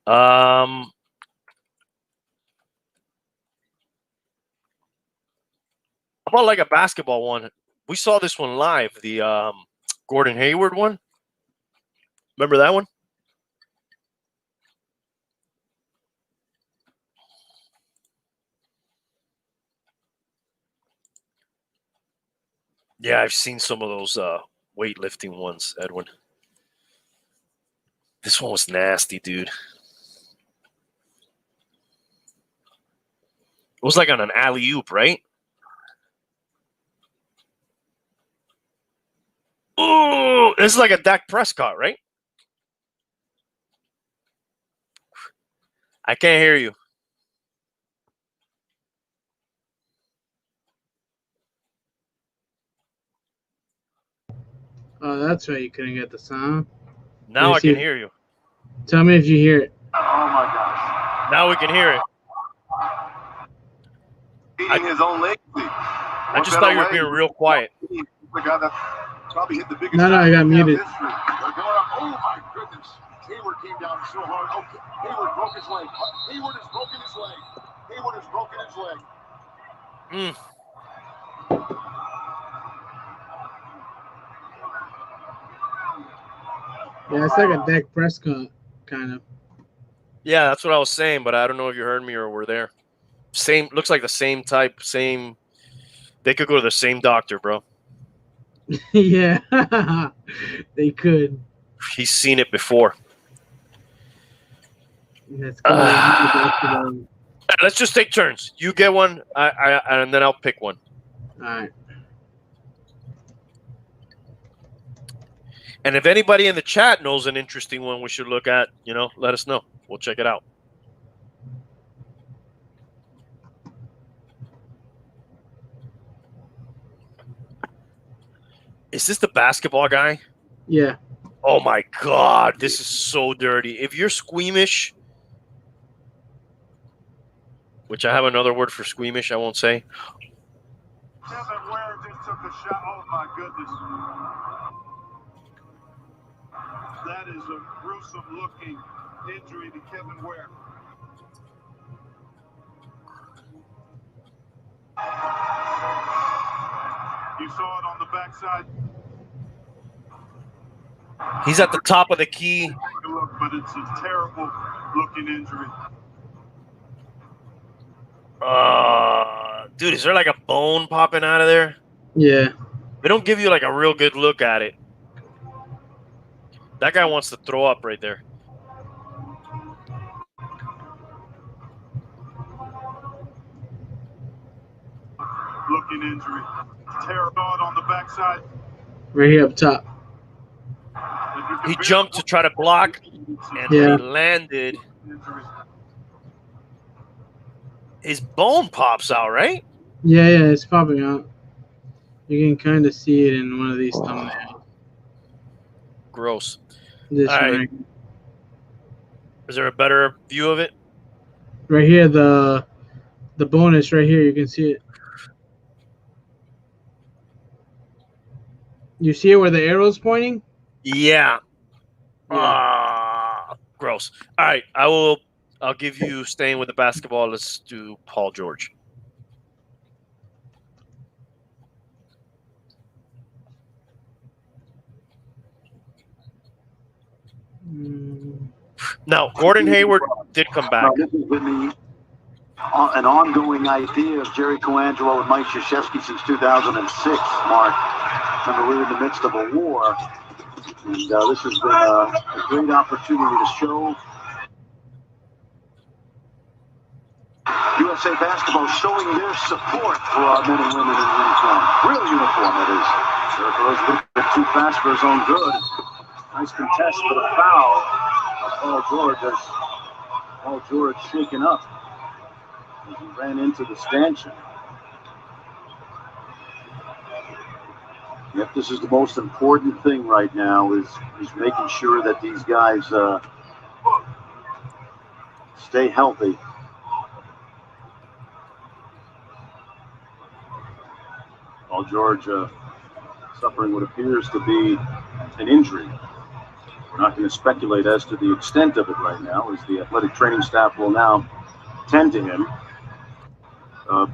How about like a basketball one? We saw this one live, the Gordon Hayward one. Remember that one? Yeah, I've seen some of those weightlifting ones, Edwin. This one was nasty, dude. It was like on an alley-oop, right? Ooh, this is like a Dak Prescott, right? I can't hear you. Oh, that's right. You couldn't get the sound. Now I can hear you. Tell me if you hear it. Oh my gosh. Now we can hear it. Beating his own legacy. I just thought you were being real quiet. The guy that probably hit the biggest No, I got muted. oh my goodness. Hayward came down so hard. Okay, Hayward broke his leg. Hayward has broken his leg. Hayward has broken his leg. Yeah, it's like a Dak Prescott kind of. Yeah, that's what I was saying, but I don't know if you heard me or were there. Same, looks like the same type, same. They could go to the same doctor, bro. Yeah, they could. He's seen it before. That's cool. Let's just take turns. You get one, and then I'll pick one. All right. And if anybody in the chat knows an interesting one we should look at, let us know. We'll check it out. Is this the basketball guy? Yeah. Oh my God, this is so dirty. If you're squeamish, which I have another word for squeamish, I won't say. Kevin Ware just took a shot. Oh my goodness. That is a gruesome looking injury to Kevin Ware. You saw it on the backside. He's at the top of the key. Look, but it's a terrible looking injury. Dude, is there like a bone popping out of there? Yeah. They don't give you like a real good look at it. That guy wants to throw up right there. Looking injury. Terrible on the backside. Right here up top. He jumped to try to block, and when he landed, his bone pops out, right? Yeah, it's popping out. You can kind of see it in one of these thumbnails. Gross. This All right. right. Is there a better view of it? Right here, the bone is right here. You can see it. You see it where the arrow's pointing? Yeah. Gross. All right, I'll give you staying with the basketball. Let's do Paul George. Now, Gordon Hayward did come back. This has been an ongoing idea of Jerry Colangelo and Mike Krzyzewski since 2006, Mark. Remember, we were in the midst of a war, and this has been a great opportunity to show USA Basketball showing their support for our men and women in uniform. Real uniform, it is. Jericho was a little bit too fast for his own good. Nice contest for the foul. Paul George has Paul George shaken up as he ran into the stanchion. Yep, this is the most important thing right now is making sure that these guys stay healthy. Paul George suffering what appears to be an injury. We're not going to speculate as to the extent of it right now, as the athletic training staff will now tend to him.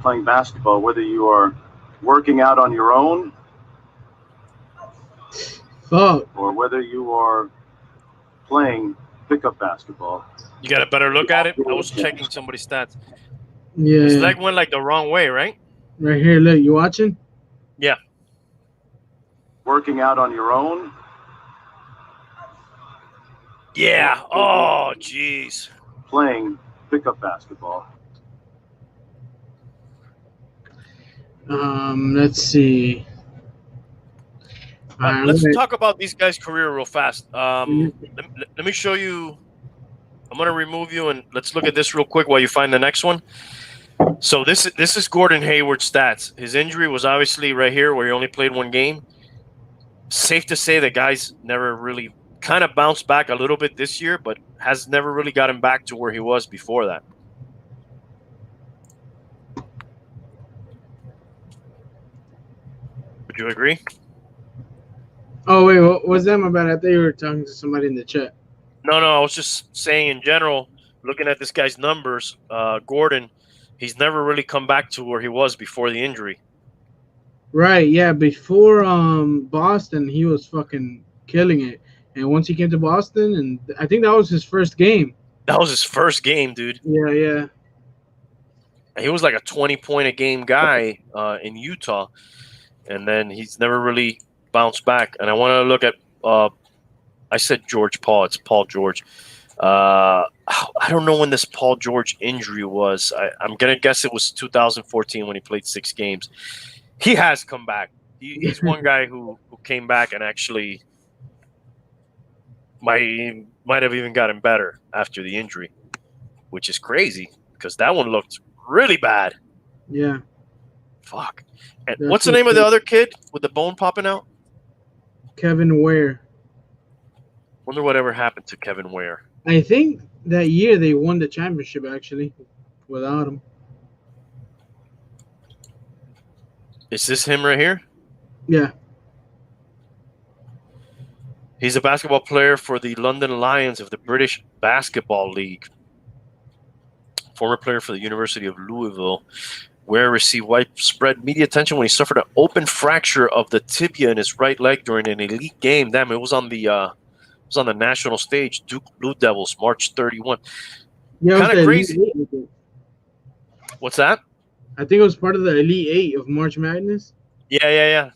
Playing basketball, whether you are working out on your own or whether you are playing pickup basketball. You got a better look at it? I was checking somebody's stats. Yeah. His leg went like the wrong way, right? Right here, look, you watching? Yeah. Working out on your own. Yeah. Oh, jeez. Playing pickup basketball. Let's see. Let's talk about these guys' career real fast. Let me show you. I'm going to remove you, and let's look at this real quick while you find the next one. So this is Gordon Hayward's stats. His injury was obviously right here where he only played one game. Safe to say the guy's never really kind of bounced back a little bit this year, but has never really gotten back to where he was before that. Would you agree? Oh, wait, what was that? My bad. I thought you were talking to somebody in the chat. No, I was just saying in general, looking at this guy's numbers, Gordon, he's never really come back to where he was before the injury. Right, yeah. Before Boston, he was fucking killing it. And once he came to Boston, and I think that was his first game. That was his first game, dude. Yeah. And he was like a 20-point-a-game guy in Utah. And then he's never really bounced back. And I want to look at, I said George Paul. It's Paul George. I don't know when this Paul George injury was. I'm going to guess it was 2014 when he played 6 games. He has come back. He's one guy who came back and actually might have even gotten better after the injury, which is crazy because that one looked really bad. Yeah. Fuck. And what's the name of the other kid with the bone popping out? Kevin Ware. Wonder whatever happened to Kevin Ware. I think that year they won the championship actually without him. Is this him right here? Yeah. He's a basketball player for the London Lions of the British Basketball League. Former player for the University of Louisville. Ware received widespread media attention when he suffered an open fracture of the tibia in his right leg during an elite game. Damn, it was on the national stage. Duke Blue Devils, March 31. Yeah, kind of crazy. What's that? I think it was part of the Elite 8 of March Madness. Yeah.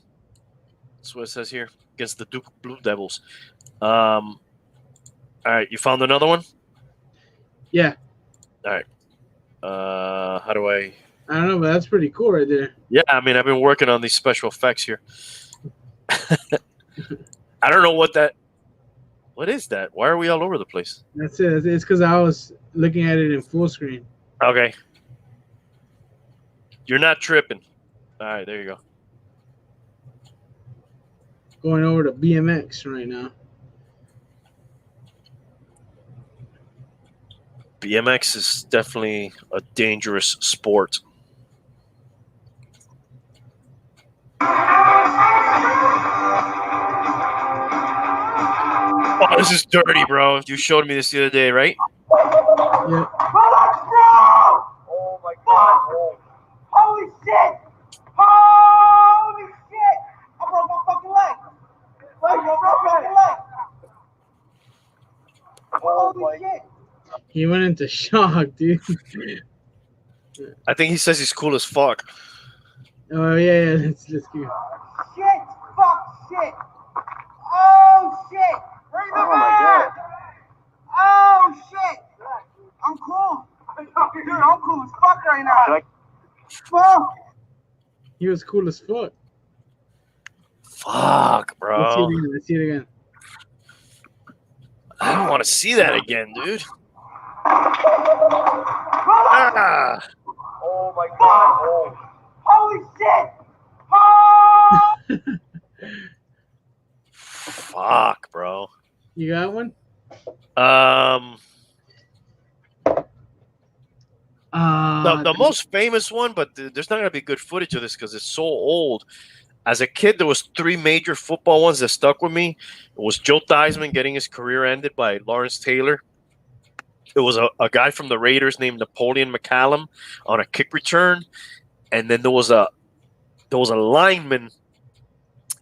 That's what it says here. Against the Duke Blue Devils. All right, you found another one? Yeah. All right. How do I don't know, but that's pretty cool right there. Yeah, I mean, I've been working on these special effects here. I don't know what is that? Why are we all over the place? That's it. It's because I was looking at it in full screen. Okay. You're not tripping. All right, there you go. Going over to BMX right now. BMX is definitely a dangerous sport. Oh, this is dirty, bro. You showed me this the other day, right? Yeah. Oh my god. Holy shit! Holy shit! I broke my fucking leg. I broke my fucking leg. Holy shit! He went into shock, dude. I think he says he's cool as fuck. Oh yeah. Let's go. Shit! Fuck! Shit! Oh shit! Bring the man! Oh shit! I'm cool. Dude, I'm cool as fuck right now. Fuck! He was cool as fuck. Fuck, bro. Let's see it again. I don't want to see that again, dude. Ah. Oh my god! Holy shit! Oh! Fuck, bro. You got one? The most famous one, but there's not gonna be good footage of this because it's so old. As a kid, there was 3 major football ones that stuck with me. It was Joe Theismann getting his career ended by Lawrence Taylor. It was a guy from the Raiders named Napoleon McCallum on a kick return, and then there was a lineman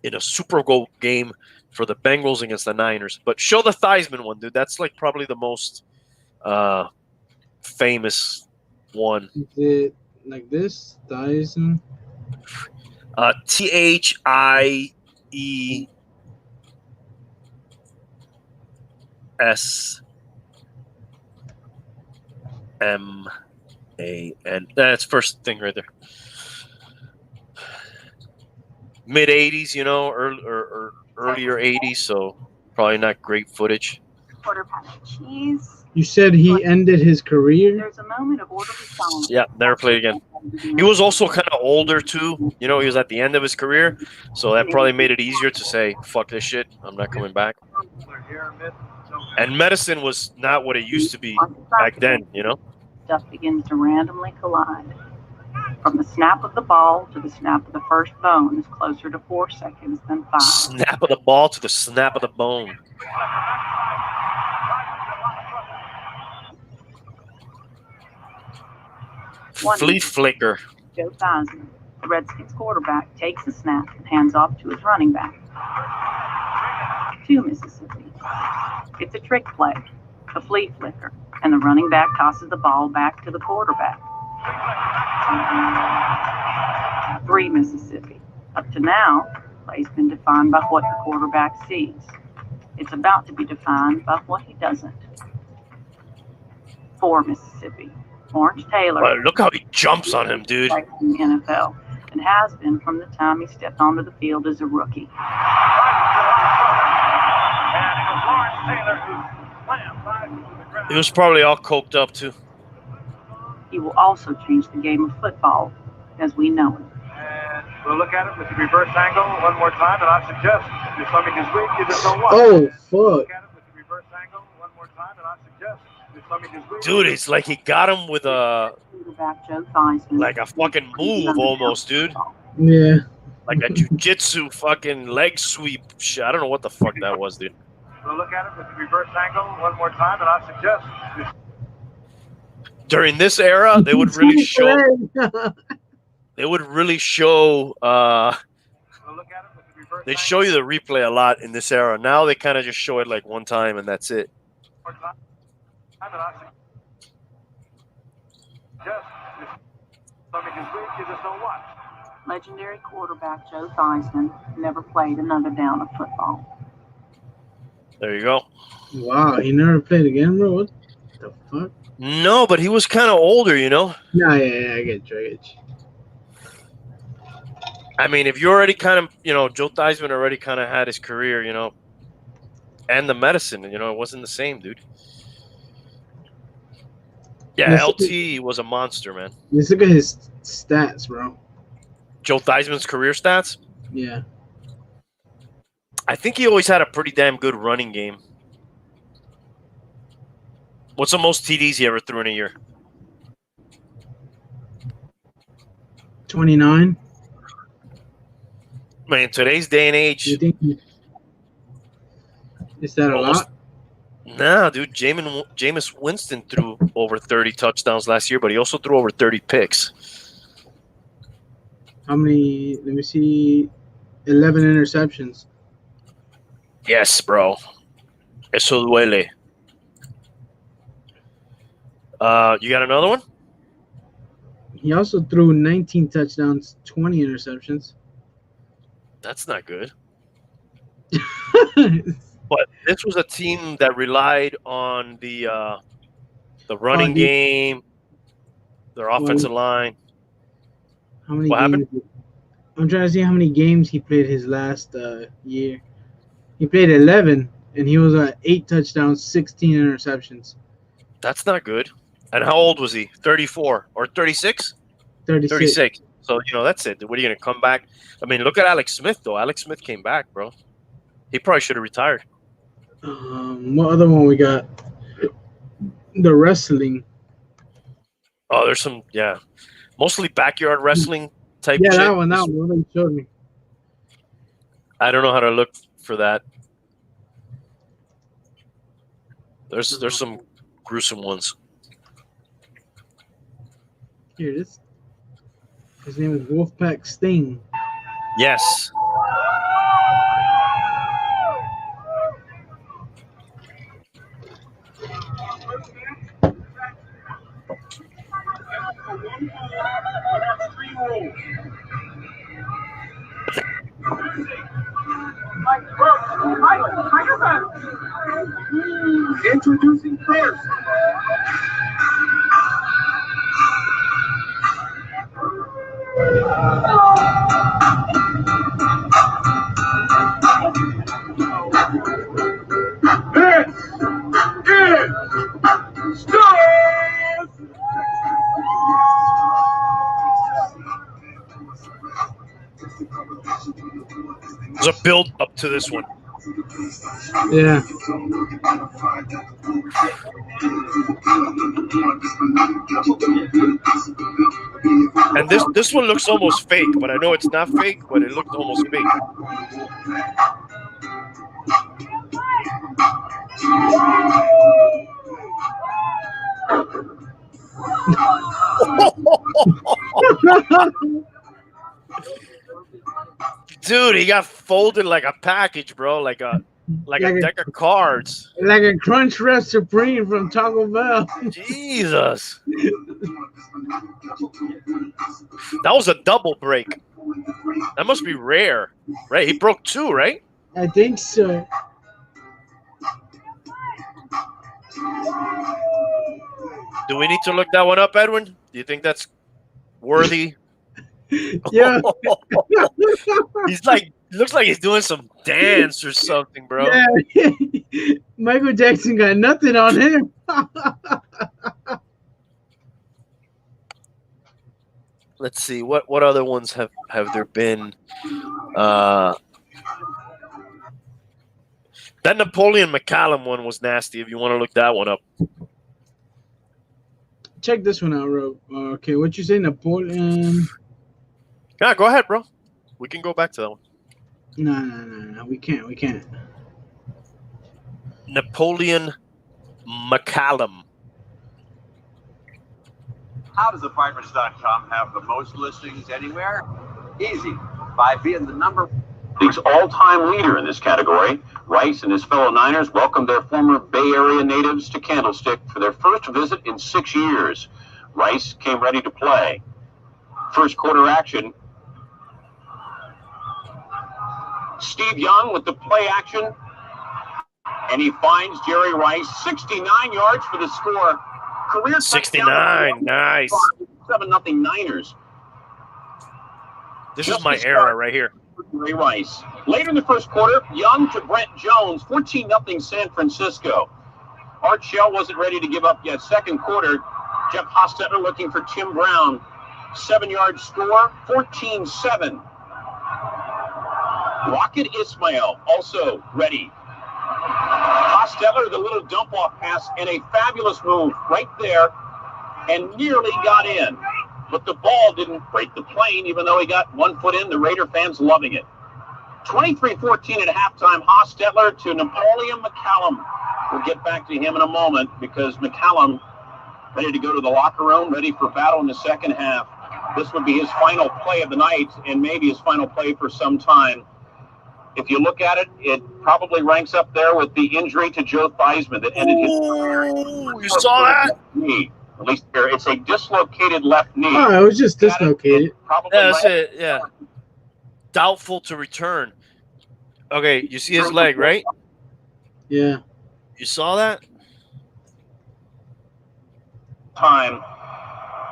in a Super Bowl game for the Bengals against the Niners. But show the Theismann one, dude. That's like probably the most famous one. Is it like this? Theismann? THIESMAN. That's first thing right there. Mid 80s, you know, earlier 80s, so probably not great footage. Quarter pound of cheese. You said he ended his career? There's a moment of orderly silence. Yeah, never played again. He was also kind of older too. You know, he was at the end of his career, so that probably made it easier to say, "Fuck this shit, I'm not coming back." And medicine was not what it used to be back then. You know, Stuff begins to randomly collide. From the snap of the ball to the snap of the first bone is closer to 4 seconds than 5. snap of the ball to the snap of the bone. Flea flicker. Joe Theismann, the Redskins quarterback, takes the snap and hands off to his running back. 2 Mississippi. It's a trick play, a flea flicker, and the running back tosses the ball back to the quarterback. 3 Mississippi. Up to now, play's been defined by what the quarterback sees. It's about to be defined by what he doesn't. 4 Mississippi. Orange Taylor. Well, look how he jumps on him, dude. In the NFL, and has been from the time he stepped onto the field as a rookie. He was probably all coked up too. He will also change the game of football as we know it. And we'll look at it with the reverse angle one more time, and I suggest if your stomach is weak, you just don't watch. Oh, fuck. Look at it with the reverse angle one more time, and I suggest if your stomach is weak. Dude, it's like he got him with a Quarterback Joe Theismann. like a fucking move almost, dude. Yeah. Like a jujitsu fucking leg sweep shit. I don't know what the fuck that was, dude. We'll look at it with the reverse angle one more time, and I suggest During this era, they would really show. They would really show. we'll look at it with the reverse They show you the replay a lot in this era. Now they kind of just show it like one time and that's it. angle one more time, and I suggest if your stomach is weak, you just don't watch. Legendary quarterback Joe Theismann never played another down of football. There you go. Wow, he never played again, bro. What the fuck? No, but he was kind of older, you know. Yeah, I get you. I get you. I mean, if you already kind of, Joe Theismann already kind of had his career, and the medicine, it wasn't the same, dude. Yeah, Yes, LT was a monster, man. Let's look at his stats, bro. Joe Theismann's career stats. Yeah. I think he always had a pretty damn good running game. What's the most TDs he ever threw in a year? 29. Man, in today's day and age, You think is that a Almost. lot? nah, dude. Jameis Winston threw over 30 touchdowns last year, but he also threw over 30 picks. How many? Let me see. 11 interceptions. Yes, bro. Eso duele. You got another one? He also threw 19 touchdowns, 20 interceptions. That's not good. But this was a team that relied on the running game, their offensive line. How many What games? I'm trying to see how many games he played his last year. He played 11, and he was at 8 touchdowns, 16 interceptions. That's not good. And how old was he? 34 or 36? 36. 36. So, that's it. What are you going to come back? I mean, look at Alex Smith, though. Alex Smith came back, bro. He probably should have retired. What other one we got? The wrestling. Oh, there's some, yeah. Mostly backyard wrestling type Yeah, shit. that one they showed me. I don't know how to look for that. There's some gruesome ones. Here it is. His name is Wolfpack Sting. Yes. Introducing first. There's a build up to this one. Yeah. And this one looks almost fake, but I know it's not fake, but it looked almost fake. Dude, he got folded like a package, bro. Like a deck of cards. Like a Crunch Wrap Supreme from Taco Bell. Jesus. That was a double break. That must be rare, right? He broke 2, right? I think so. Do we need to look that one up, Edwin? Do you think that's worthy? Yeah. He's like, looks like he's doing some dance or something, bro. Yeah. Michael Jackson got nothing on him. Let's see, what other ones have there been? That Napoleon McCallum one was nasty. If you want to look that one up. Check this one out, Ro. Okay, what you say, Napoleon? Yeah, go ahead, bro. We can go back to that one. No. We can't. Napoleon McCallum. How does Apartments.com have the most listings anywhere? Easy, by being the league's all-time leader in this category. Rice and his fellow Niners welcomed their former Bay Area natives to Candlestick for their first visit in 6 years. Rice came ready to play. First quarter action. Steve Young with the play action. And he finds Jerry Rice 69 yards for the score. Career 69, nice. 7-0 Niners. This is my era right here. Jerry Rice. Later in the first quarter, Young to Brent Jones, 14-0 San Francisco. Art Shell wasn't ready to give up yet. Second quarter, Jeff Hostetler looking for Tim Brown. 7-yard score, 14-7. Rocket Ismail also ready. Hostetler, the little dump-off pass, and a fabulous move right there, and nearly got in. But the ball didn't break the plane, even though he got 1 foot in. The Raider fans loving it. 23-14 at halftime. Hostetler to Napoleon McCallum. We'll get back to him in a moment because McCallum ready to go to the locker room, ready for battle in the second half. This would be his final play of the night and maybe his final play for some time. If you look at it, it probably ranks up there with the injury to Joe Theismann that ended his career. You saw that? Knee. At least it's a dislocated left knee. Oh, it was just dislocated. Yeah, that's it. Yeah. Doubtful to return. Okay, you see his leg, right? Yeah. You saw that? Time.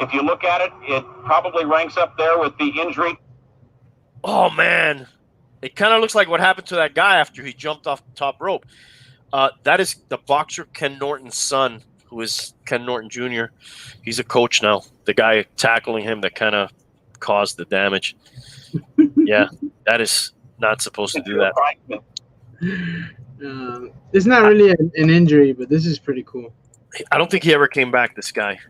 If you look at it, it probably ranks up there with the injury. Oh, man. It kind of looks like what happened to that guy after he jumped off the top rope. That is the boxer Ken Norton's son, who is Ken Norton Jr. He's a coach now. The guy tackling him that kind of caused the damage. Yeah, that is not supposed to do that. It's not really an injury, but this is pretty cool. I don't think he ever came back, this guy.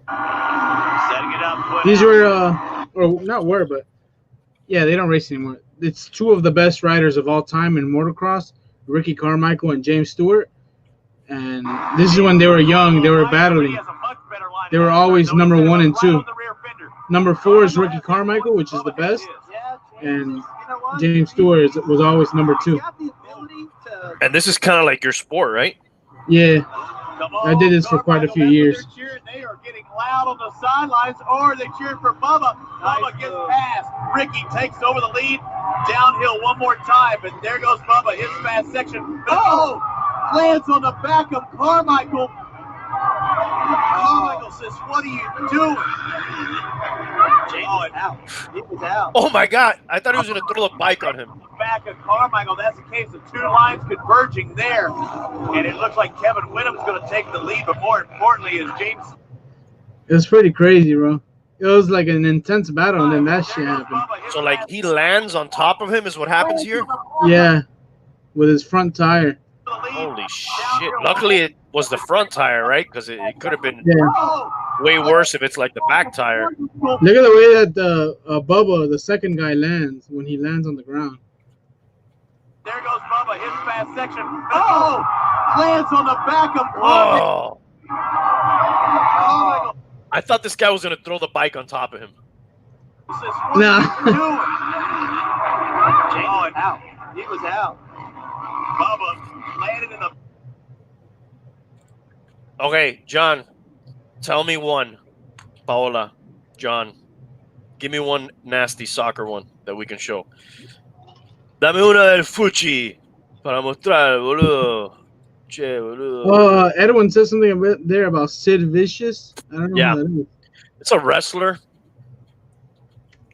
Setting it up. These were, or not were, but yeah, they don't race anymore. It's 2 of the best riders of all time in motocross, Ricky Carmichael and James Stewart. And this is when they were young, they were battling. They were always number 1 and 2. Number 4 is Ricky Carmichael, which is the best. And James Stewart was always number 2. And this is kind of like your sport, right? Yeah. I did this for quite a few years. They are getting loud on the sidelines, or they cheering for Bubba. Bubba gets past. Ricky takes over the lead. Downhill one more time, and there goes Bubba, his fast section. Oh! Lands on the back of Carmichael. Carmichael says, "What are you doing?" Oh, out. He was out. Oh, my God. I thought he was going to throw a bike on him. Back of Carmichael. That's the case of 2 lines converging there. And it looks like Kevin Whitham's going to take the lead, but more importantly is James. It was pretty crazy, bro. It was like an intense battle, and then that shit happened. So, like, he lands on top of him is what happens here? Yeah, with his front tire. Holy shit. Luckily, it was the front tire, right? Because it could have been... Yeah. way worse if it's like the back tire. Look at the way that Bubba, the second guy, lands when he lands on the ground. There goes Bubba, his fast section. Oh! Lands on the back of Bubba. Oh. Oh, I thought this guy was going to throw the bike on top of him. Nah. Oh, and out. He was out. Bubba landed in the... Okay, John, tell me one. Paola, John, give me one nasty soccer one that we can show. Dame una del Fuchi para mostrar, boludo. Che, boludo. Edwin said something there about Sid Vicious. I don't know who that is. It's a wrestler.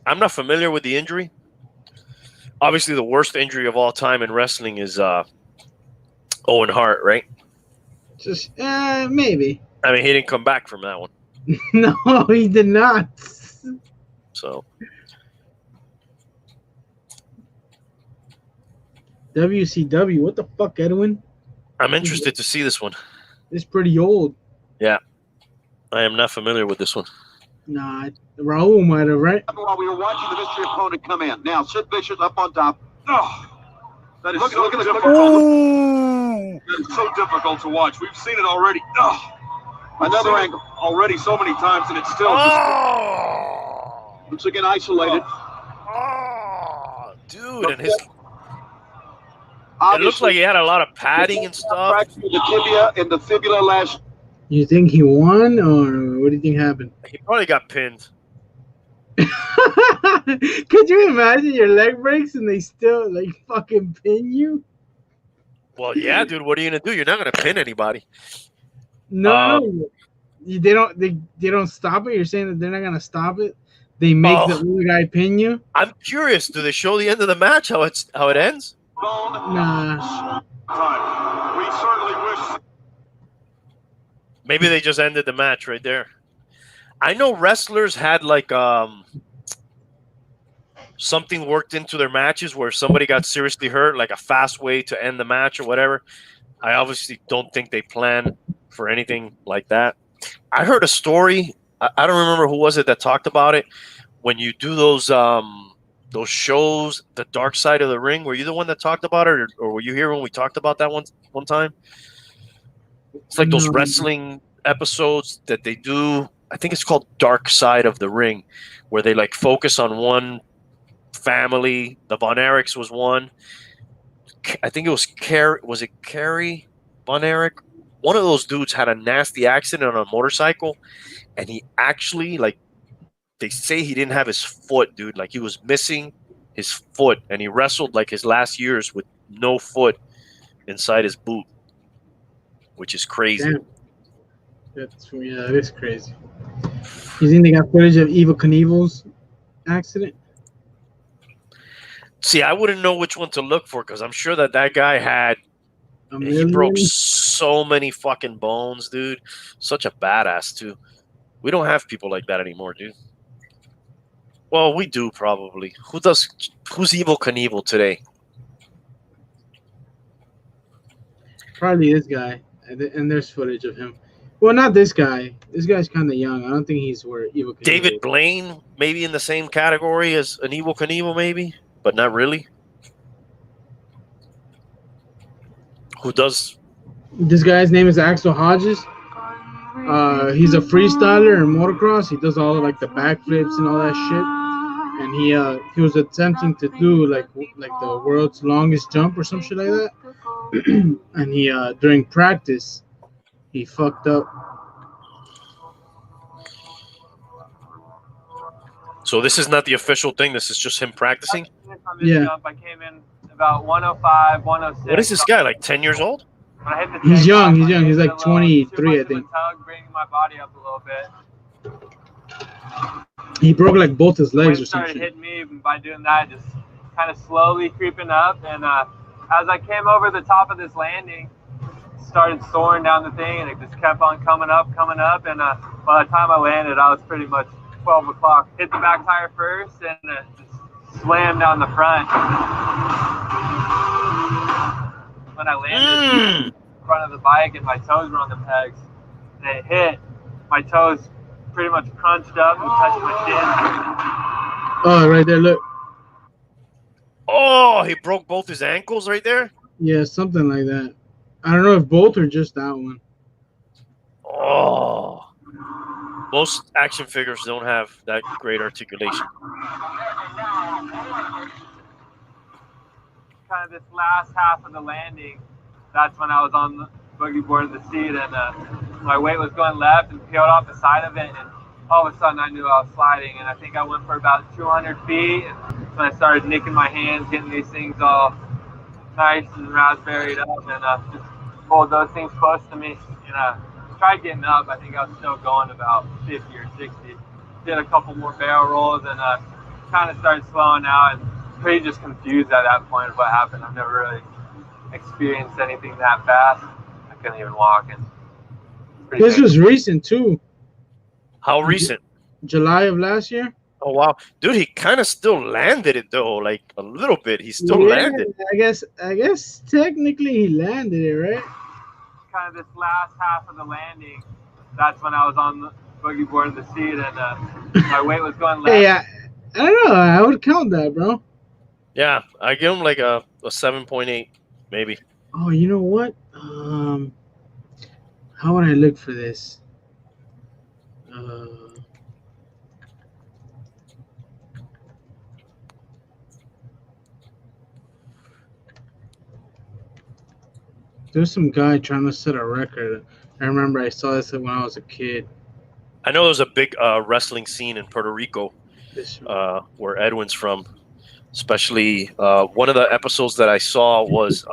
I'm not familiar with the injury. Obviously, the worst injury of all time in wrestling is Owen Hart, right? Just maybe. I mean, he didn't come back from that one. No, he did not. So WCW, what the fuck, Edwin? I'm interested to see this one. It's pretty old. Yeah. I am not familiar with this one. Nah, Raul might have, right? While we were watching the mystery opponent come in. Now, Sid Vicious up on top. Oh, that is so difficult. That is so difficult to watch. We've seen it already. Oh, Another angle. already so many times, and it's still Once again isolated. Oh, dude, and his it Obviously, looks like he had a lot of padding and stuff. fractured the tibia and the fibula last. You think he won, or what do you think happened? He probably got pinned. Could you imagine your leg breaks and they still like fucking pin you? Well, yeah, dude. What are you gonna do? You're not gonna pin anybody. No, they don't stop it. You're saying that they're not gonna stop it. They make the other guy pin you. I'm curious. Do they show the end of the match? How it ends? Nah. time. We certainly wish. Maybe they just ended the match right there. I know wrestlers had like something worked into their matches where somebody got seriously hurt, like a fast way to end the match or whatever. I obviously don't think they plan for anything like that. I heard a story. I don't remember who was it that talked about it. When you do those shows, The Dark Side of the Ring, were you the one that talked about it, or were you here when we talked about that one time? It's like those wrestling episodes that they do. I think it's called Dark Side of the Ring, where they like focus on one family. The Von Erichs was one. I think it was Carrie. Was it Carrie Von Erich? One of those dudes had a nasty accident on a motorcycle, and he actually, like, they say he didn't have his foot, dude. Like, he was missing his foot, and he wrestled like his last years with no foot inside his boot, which is crazy. Damn. That is crazy. You think they got footage of Evel Knievel's accident? See, I wouldn't know which one to look for because I'm sure that guy had. He broke so many fucking bones, dude. Such a badass, too. We don't have people like that anymore, dude. Well, we do probably. Who's Evel Knievel today? Probably this guy, and there's footage of him. Well, not this guy. This guy's kind of young. I don't think he's where Evel Knievel. David Blaine, maybe in the same category as an Evel Knievel, maybe, but not really. Who does? This guy's name is Axel Hodges. He's a freestyler in motocross. He does all of, like, the backflips and all that shit. And he was attempting to do like the world's longest jump or some shit like that. And he during practice he fucked up. So this is not the official thing. This is just him practicing. Yeah. I came in about 105, 106. What is this guy, like 10 years old? When I hit the He's tank young. top, He's young. He's I like hit a little 23, I too much of a think. tug, bringing my body up a little bit. He broke like both his legs Wind or some started shit. hitting me, and by doing that, just kind of slowly creeping up. And as I came over the top of this landing, started soaring down the thing, and it just kept on coming up. And by the time I landed, I was pretty much 12 o'clock. Hit the back tire first, and just slammed down the front. When I landed in front of the bike, and my toes were on the pegs, and it hit, my toes pretty much crunched up and touched my chin. Oh, right there, look. Oh, he broke both his ankles right there. Yeah, something like that. I don't know if both or just that one. Oh, most action figures don't have that great articulation. Kind of this last half of the landing, that's when I was on the boogie board of the seat, and my weight was going left and peeled off the side of it, and all of a sudden I knew I was sliding, and I think I went for about 200 feet, and when I started nicking my hands, getting these things all nice and raspberried up, and just pulled those things close to me, and tried getting up. I think I was still going about 50 or 60. Did a couple more barrel rolls, and kind of started slowing out, and pretty just confused at that point of what happened. I've never really experienced anything that fast. I couldn't even walk. And this was recent too. How recent? July of last year. Oh wow, dude! He kind of still landed it though, like a little bit. He still landed. I guess technically he landed it, right? Kind of this last half of the landing, that's when I was on the boogie board of the seat, and my weight was going left. Hey, I don't know. I would count that, bro. Yeah, I give him like a 7.8, maybe. Oh, you know what? How would I look for this? There's some guy trying to set a record. I remember I saw this when I was a kid. I know there's a big wrestling scene in Puerto Rico, where Edwin's from. Especially one of the episodes that I saw was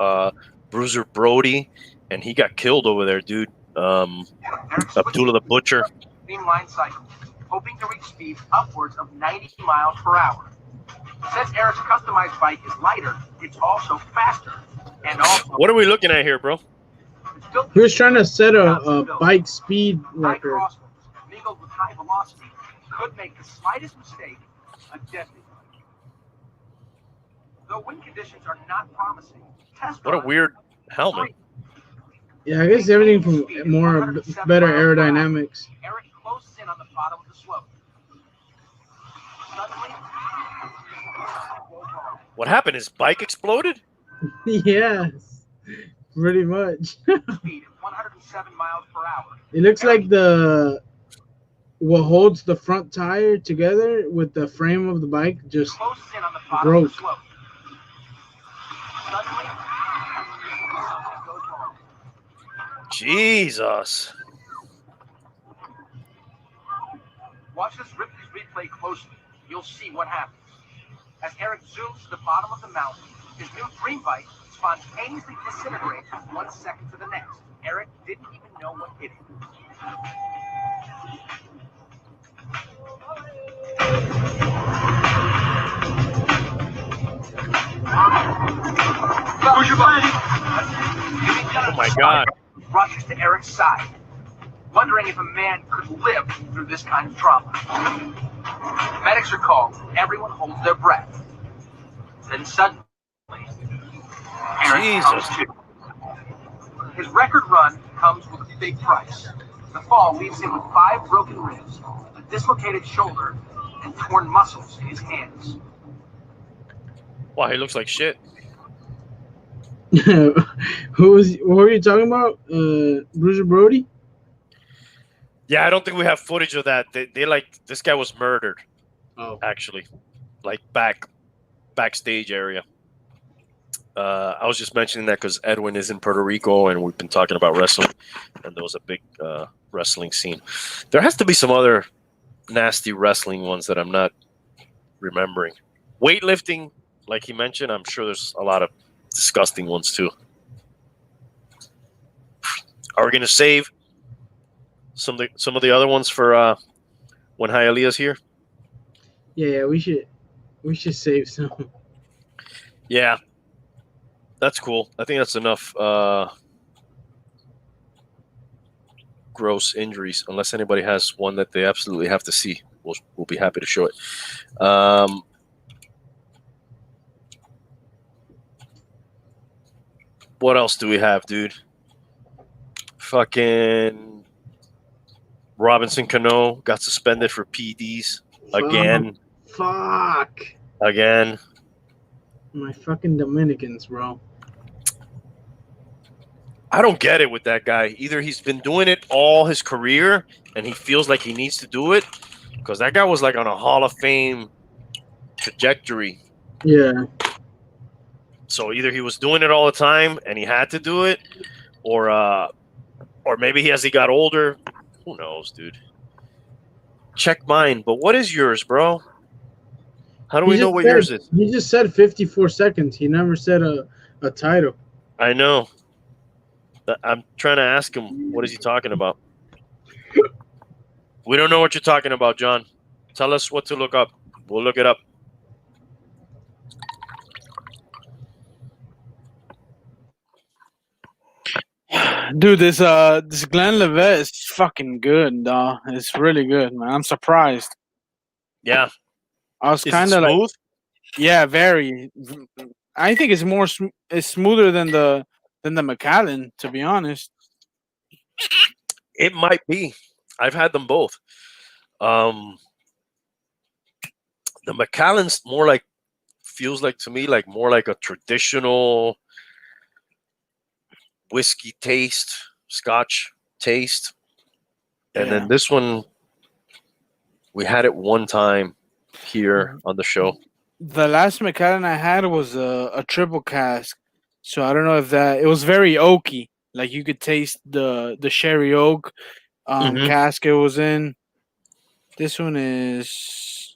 Bruiser Brody, and he got killed over there, dude. Abdullah the Butcher. Line cycle, hoping to reach speeds upwards of 90 miles per hour. Since Eric's customized bike is lighter, it's also faster. And also, what are we looking at here, bro? He was trying to set a bike speed record. Mingled with high velocity could make the slightest mistake a deadly. Though wind conditions are not promising, what a weird helmet. Yeah, I guess everything from better aerodynamics. Eric closes in on the bottom of the slope. Suddenly, what happened? His bike exploded? Yes, pretty much. Speed of 107 miles per hour. It looks like what holds the front tire together with the frame of the bike just broke. Jesus. Watch this replay closely. You'll see what happens. As Eric zooms to the bottom of the mountain, his new dream bike spontaneously disintegrates from 1 second to the next. Eric didn't even know what hit him. Oh my God. Rushes to Eric's side, wondering if a man could live through this kind of trauma. Medics are called. Everyone holds their breath. Then suddenly, Eric comes to. His record run comes with a big price. The fall leaves him with 5 broken ribs, a dislocated shoulder, and torn muscles in his hands. Wow, he looks like shit. What were you talking about? Bruiser Brody? Yeah, I don't think we have footage of that. They like, this guy was murdered. Oh, actually, like backstage area. I was just mentioning that because Edwin is in Puerto Rico, and we've been talking about wrestling, and there was a big wrestling scene. There has to be some other nasty wrestling ones that I'm not remembering. Weightlifting, like he mentioned, I'm sure there's a lot of disgusting ones too. Are we going to save some of the other ones for when Hialeah's here? Yeah, we should save some. Yeah, that's cool. I think that's enough gross injuries. Unless anybody has one that they absolutely have to see, we'll be happy to show it. What else do we have, dude? Fucking Robinson Cano got suspended for PEDs again. Fuck. Again. My fucking Dominicans, bro. I don't get it with that guy. Either he's been doing it all his career and he feels like he needs to do it, because that guy was like on a Hall of Fame trajectory. Yeah. So either he was doing it all the time and he had to do it, or maybe as he got older, who knows, dude. Check mine, but what is yours, bro? How do we know what yours is? He just said 54 seconds. He never said a title. I know. I'm trying to ask him, what is he talking about? We don't know what you're talking about, John. Tell us what to look up. We'll look it up. Dude, this Glenn Levitt is fucking good, dog. It's really good, man. I'm surprised. Yeah. I was Is it kind of like, smooth? yeah, very. I think it's more it's smoother than the McAllen, to be honest. It might be. I've had them both. The McAllen's more like, feels like to me like more like a traditional whiskey taste, Scotch taste. And then this one, we had it one time here on the show. The last McAllen I had was a triple cask, so I don't know if that. It was very oaky, like you could taste the sherry oak cask it was in. This one is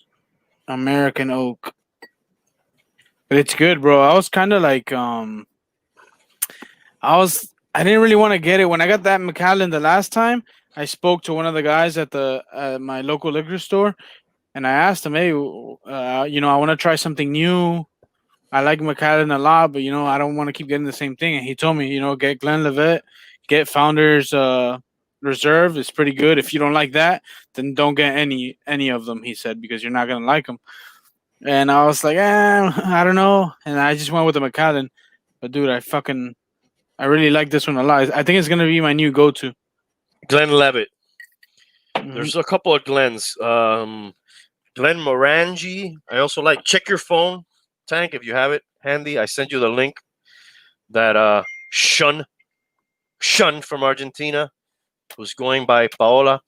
American oak, but it's good, bro. I was kind of like I didn't really want to get it when I got that McAllen the last time. I spoke to one of the guys at my local liquor store, and I asked him, "Hey, I want to try something new. I like McAllen a lot, but I don't want to keep getting the same thing." And he told me, get Glenn Levitt, get Founders Reserve. It's pretty good. If you don't like that, then don't get any of them. He said, because you're not gonna like them. And I was like, I don't know. And I just went with the McAllen. But dude, I really like this one a lot. I think it's gonna be my new go-to. Glenn Levitt. There's a couple of Glens. Glenn Morangi. I also like. Check your phone, Tank, if you have it handy. I sent you the link. That Shun from Argentina, who's going by Paola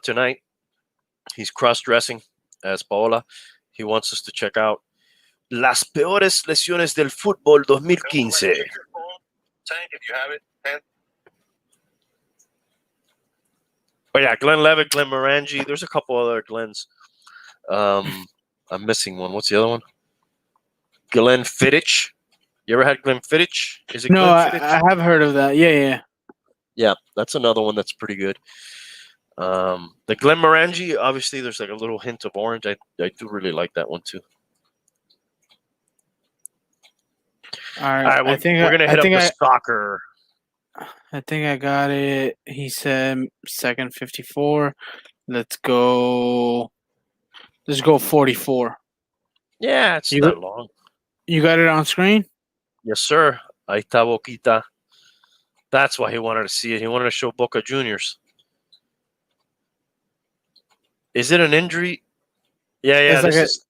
tonight. He's cross-dressing as Paola. He wants us to check out Las Peores Lesiones del Fútbol 2015. Tank, if you have it handy. But yeah, Glenn Levitt, Glenn Morangi. There's a couple other Glens. I'm missing one. What's the other one? Glenn Fittich. You ever had Glenn Fittich? Is it No, Glenn Fittich? I have heard of that. Yeah. Yeah, that's another one that's pretty good. The Glen Morangi, obviously, there's like a little hint of orange. I do really like that one too. All right, we're gonna hit up the soccer. I think I got it. He said second 54. Let's go 44. Yeah, it's not long. You got it on screen? Yes, sir. Ahí está Boquita. That's why he wanted to see it. He wanted to show Boca Juniors. Is it an injury? Yeah. It's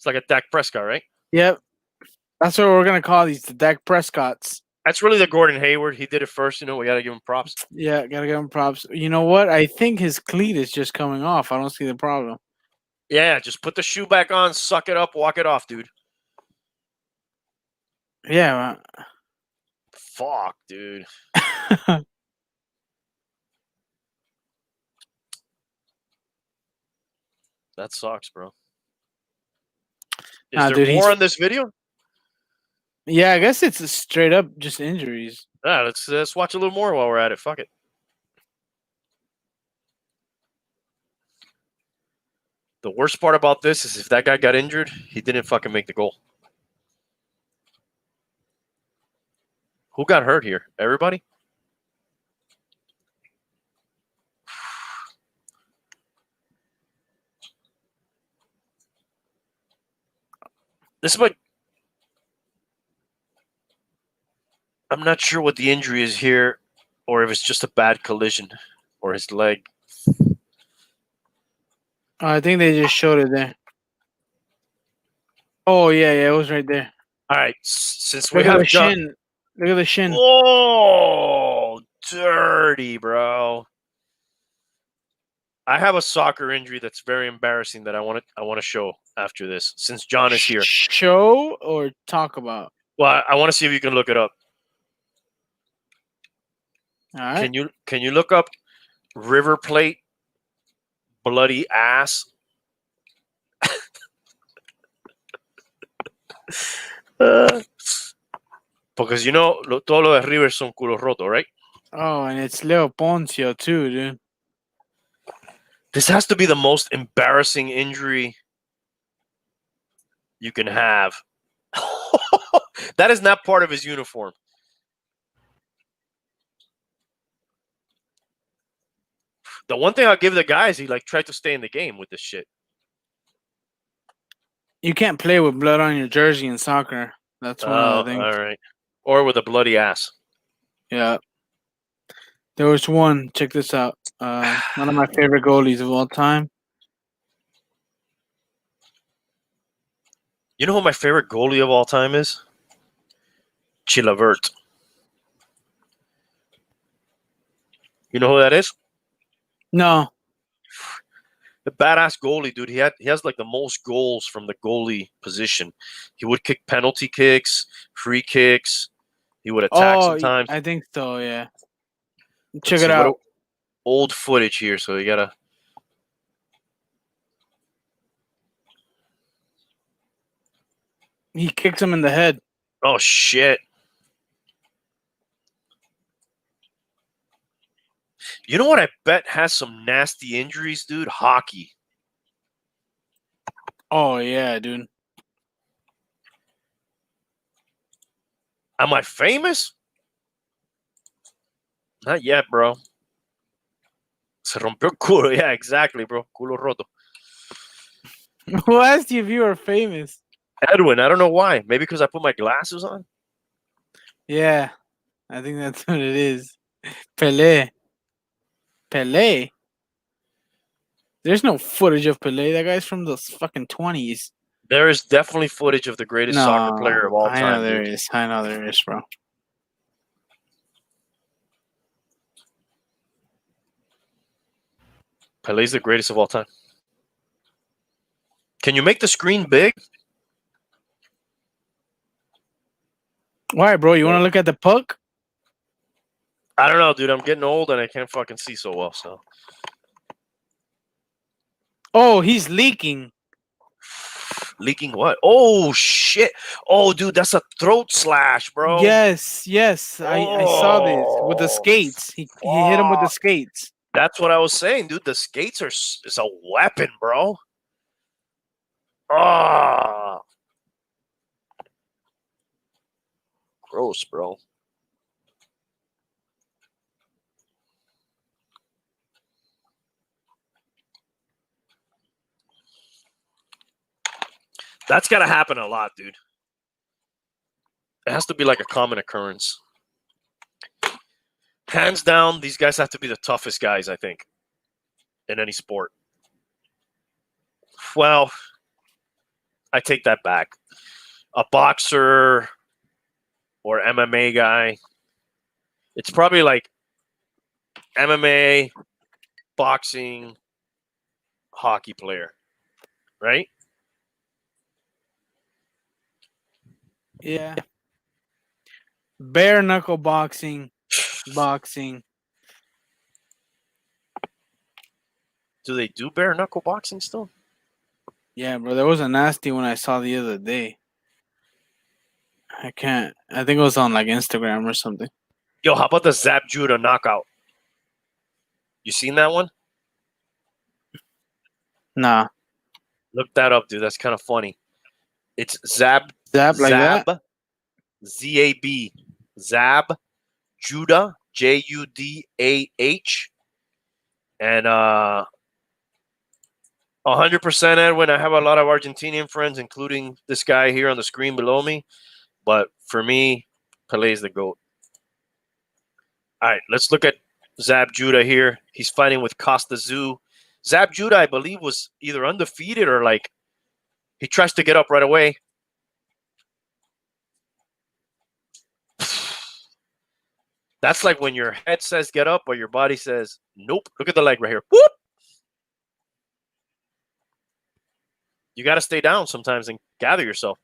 like a Dak Prescott, right? Yep. That's what we're gonna call these, the Dak Prescotts. That's really the Gordon Hayward. He did it first. We got to give him props. Yeah, gotta give him props. You know what? I think his cleat is just coming off. I don't see the problem. Yeah, just put the shoe back on, suck it up, walk it off, dude. Yeah. Fuck, dude. That sucks, bro. Is there more on this video? Yeah, I guess it's straight up just injuries. Yeah, let's watch a little more while we're at it. Fuck it. The worst part about this is if that guy got injured, he didn't fucking make the goal. Who got hurt here? Everybody? This is I'm not sure what the injury is here or if it's just a bad collision. or his leg. I think they just showed it there. Oh yeah, it was right there. All right, since we Look at have the shin. Look at the shin. Oh, dirty, bro. I have a soccer injury that's very embarrassing that I want to show after this, since John is here. Show or talk about? Well, I want to see if you can look it up. All right. Can you look up River Plate bloody ass? Because you know, todo lo de River son culo roto, right? Oh, and it's Leo Poncio too, dude. This has to be the most embarrassing injury you can have. That is not part of his uniform. The one thing I'll give the guy is he tried to stay in the game with this shit. You can't play with blood on your jersey in soccer. That's one of the things. All right. Or with a bloody ass. Yeah. There was one. Check this out. One of my favorite goalies of all time. You know who my favorite goalie of all time is? Chilavert. You know who that is? No. The badass goalie, dude. He has like the most goals from the goalie position. He would kick penalty kicks, free kicks. He would attack sometimes. I think so, yeah. Let's Check see, it out. Old footage here, so you gotta. He kicks him in the head. Oh shit! You know what I bet has some nasty injuries, dude? Hockey. Oh yeah, dude. Am I famous? Not yet, bro. Se rompió el culo. Yeah, exactly, bro. Culo roto. Who asked you if you were famous? Edwin, I don't know why. Maybe because I put my glasses on? Yeah, I think that's what it is. Pelé. Pelé? There's no footage of Pelé. That guy's from the fucking 20s. There is definitely footage of the greatest soccer player of all time. I know there is. I know there is, bro. Pelé's the greatest of all time. Can you make the screen big? Why, bro? You want to look at the puck? I don't know, dude. I'm getting old and I can't fucking see so well, so. Oh, he's leaking. Leaking what? Oh, shit. Oh, dude, that's a throat slash, bro. Yes. I saw this with the skates. He hit him with the skates. That's what I was saying, dude. The skates is a weapon, bro. Ah. Gross, bro. That's got to happen a lot, dude. It has to be like a common occurrence. Hands down, these guys have to be the toughest guys, I think, in any sport. Well, I take that back. A boxer or MMA guy, it's probably like MMA, boxing, hockey player, right? Yeah. Bare knuckle boxing. Boxing. Do they do bare knuckle boxing still? Yeah, bro. There was a nasty one I saw the other day. I think it was on like Instagram or something. Yo, how about the Zab Judah knockout? You seen that one? Nah. Look that up, dude. That's kind of funny. It's Zab like that? Z-A-B. Zab Judah, Judah. And 100% Edwin, I have a lot of Argentinian friends, including this guy here on the screen below me. But for me, Pelé's the GOAT. All right, let's look at Zab Judah here. He's fighting with Costa Zoo. Zab Judah, I believe, was either undefeated or like he tries to get up right away. That's like when your head says get up or your body says nope. Look at the leg right here. Whoop! You got to stay down sometimes and gather yourself.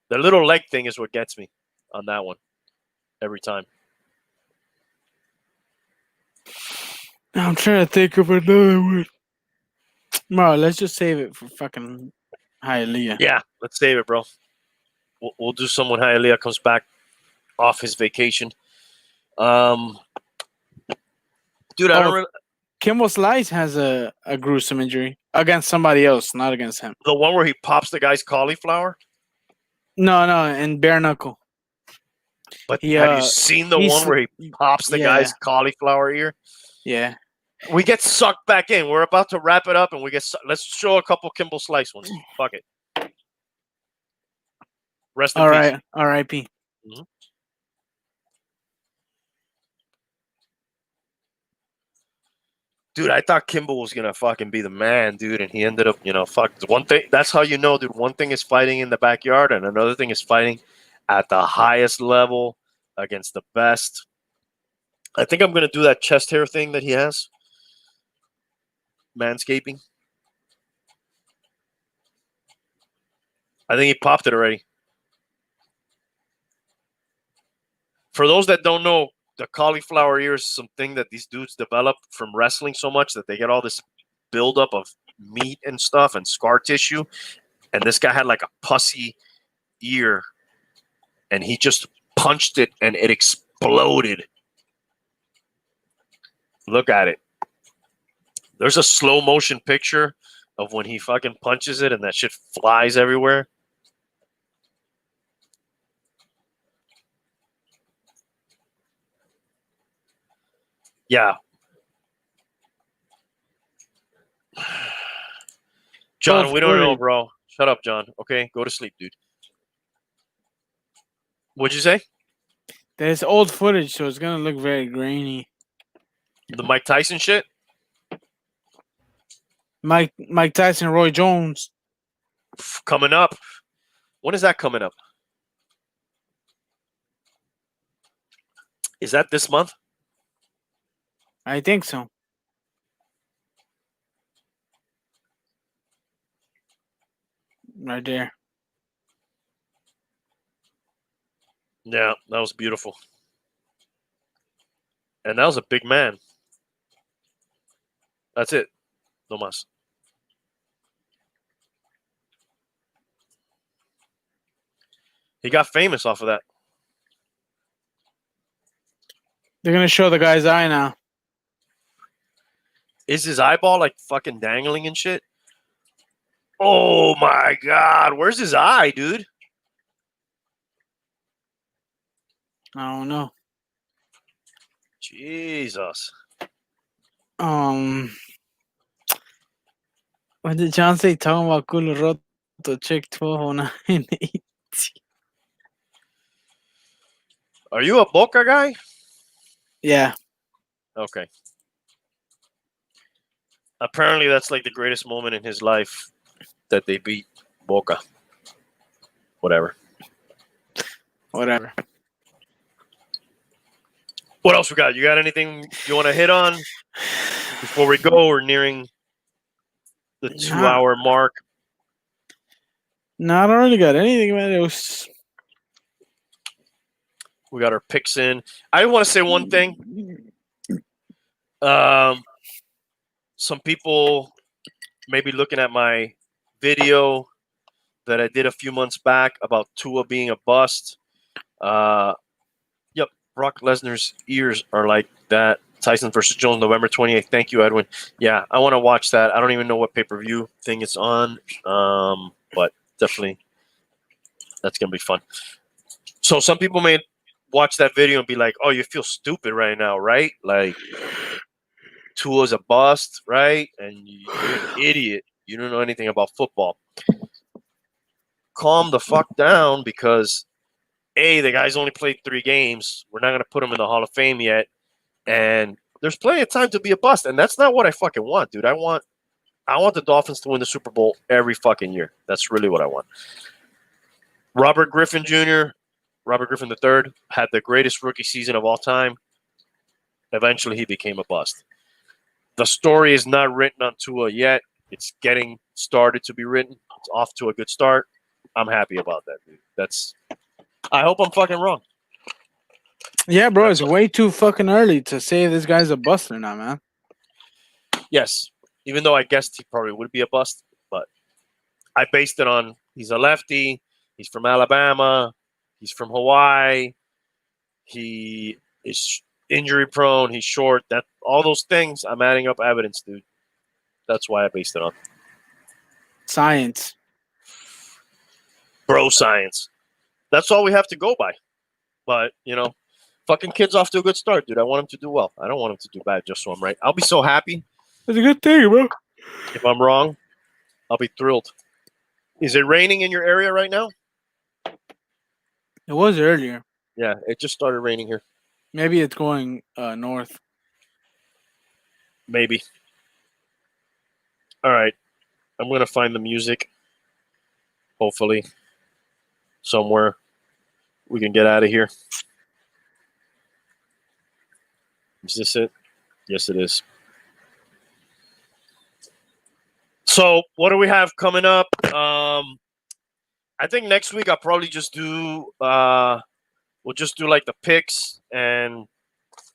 The little leg thing is what gets me on that one every time. I'm trying to think of another one. Bro, let's just save it for fucking Hialeah. Yeah, let's save it, bro. We'll do some when Hialeah comes back off his vacation. Dude, I don't really... Kimbo Slice has a gruesome injury against somebody else, not against him. The one where he pops the guy's cauliflower? No, in bare knuckle. But have you seen the one where he pops the guy's cauliflower ear? Yeah. We get sucked back in. We're about to wrap it up, and let's show a couple Kimbo Slice ones. Fuck it. Rest in peace. R.I.P. Mm-hmm. Dude, I thought Kimbo was gonna fucking be the man, dude, and he ended up, fuck. One thing, that's how you know, dude. One thing is fighting in the backyard, and another thing is fighting at the highest level against the best. I think I'm gonna do that chest hair thing that he has. Manscaping. I think he popped it already. For those that don't know, the cauliflower ear is something that these dudes develop from wrestling so much that they get all this buildup of meat and stuff and scar tissue. And this guy had like a pussy ear, and he just punched it and it exploded. Look at it. There's a slow motion picture of when he fucking punches it and that shit flies everywhere. Yeah. John, we don't know, bro. Shut up, John. Okay, go to sleep, dude. What'd you say? There's old footage, so it's gonna look very grainy. The Mike Tyson shit? Mike Tyson, Roy Jones. Coming up. When is that coming up? Is that this month? I think so. Right there. Yeah, that was beautiful. And that was a big man. That's it. No mas. He got famous off of that. They're going to show the guy's eye now. Is his eyeball like fucking dangling and shit? Oh my God. Where's his eye, dude? I don't know. Jesus. What did John say? Talking about culo roto, check 1209. Are you a Boca guy? Yeah. Okay. Apparently, that's like the greatest moment in his life that they beat Boca. Whatever. What else we got? You got anything you want to hit on before we go? We're nearing the 2-hour mark. No, I don't really got anything, man. It was... We got our picks in. I want to say one thing. Some people may be looking at my video that I did a few months back about Tua being a bust. Yep, Brock Lesnar's ears are like that. Tyson versus Jones, November 28th. Thank you, Edwin. Yeah, I want to watch that. I don't even know what pay-per-view thing it's on, but definitely that's going to be fun. So some people may watch that video and be like, oh, you feel stupid right now, right? Like, Tua's a bust, right? And you're an idiot. You don't know anything about football. Calm the fuck down, because the guy's only played 3 games. We're not going to put him in the Hall of Fame yet. And there's plenty of time to be a bust. And that's not what I fucking want, dude. I want the Dolphins to win the Super Bowl every fucking year. That's really what I want. Robert Griffin III, had the greatest rookie season of all time. Eventually, he became a bust. The story is not written on Tua yet. It's getting started to be written. It's off to a good start. I'm happy about that, dude. I hope I'm fucking wrong. Yeah, bro, it's way too fucking early to say this guy's a bust or not, man. Yes, even though I guessed he probably would be a bust, but I based it on he's a lefty, he's from Alabama, he's from Hawaii, he is injury prone, he's short. That all those things, I'm adding up evidence, dude. That's why I based it on Science. bro science. That's all we have to go by. But fucking kid's off to a good start, dude. I want him to do well. I don't want him to do bad just so I'm right. I'll be so happy. That's a good thing, bro. If I'm wrong, I'll be thrilled. Is it raining in your area right now? It was earlier. Yeah, it just started raining here. Maybe it's going north. Maybe. All right. I'm going to find the music. Hopefully. Somewhere we can get out of here. Is this it? Yes, it is. So, what do we have coming up? I think next week I'll probably just do we'll just do like the picks and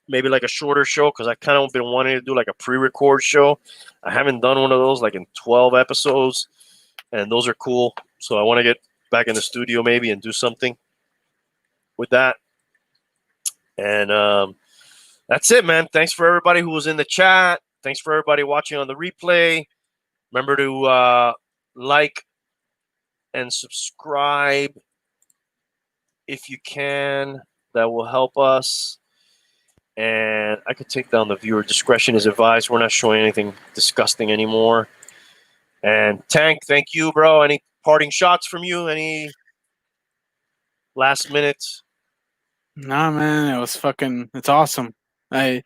maybe like a shorter show because I kind of been wanting to do like a pre-record show. I haven't done one of those like in 12 episodes, and those are cool. So I want to get back in the studio maybe and do something with that. And that's it, man. Thanks for everybody who was in the chat. Thanks for everybody watching on the replay. Remember to like and subscribe if you can. That will help us. And I could take down the viewer discretion is advised. We're not showing anything disgusting anymore. And Tank, thank you, bro. Any parting shots from you? Any last minutes? Nah, man, it's awesome. I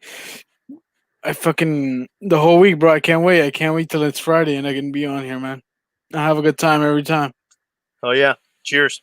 fucking the whole week, bro. I can't wait. I can't wait till it's Friday and I can be on here, man. I have a good time every time. Oh yeah. Cheers.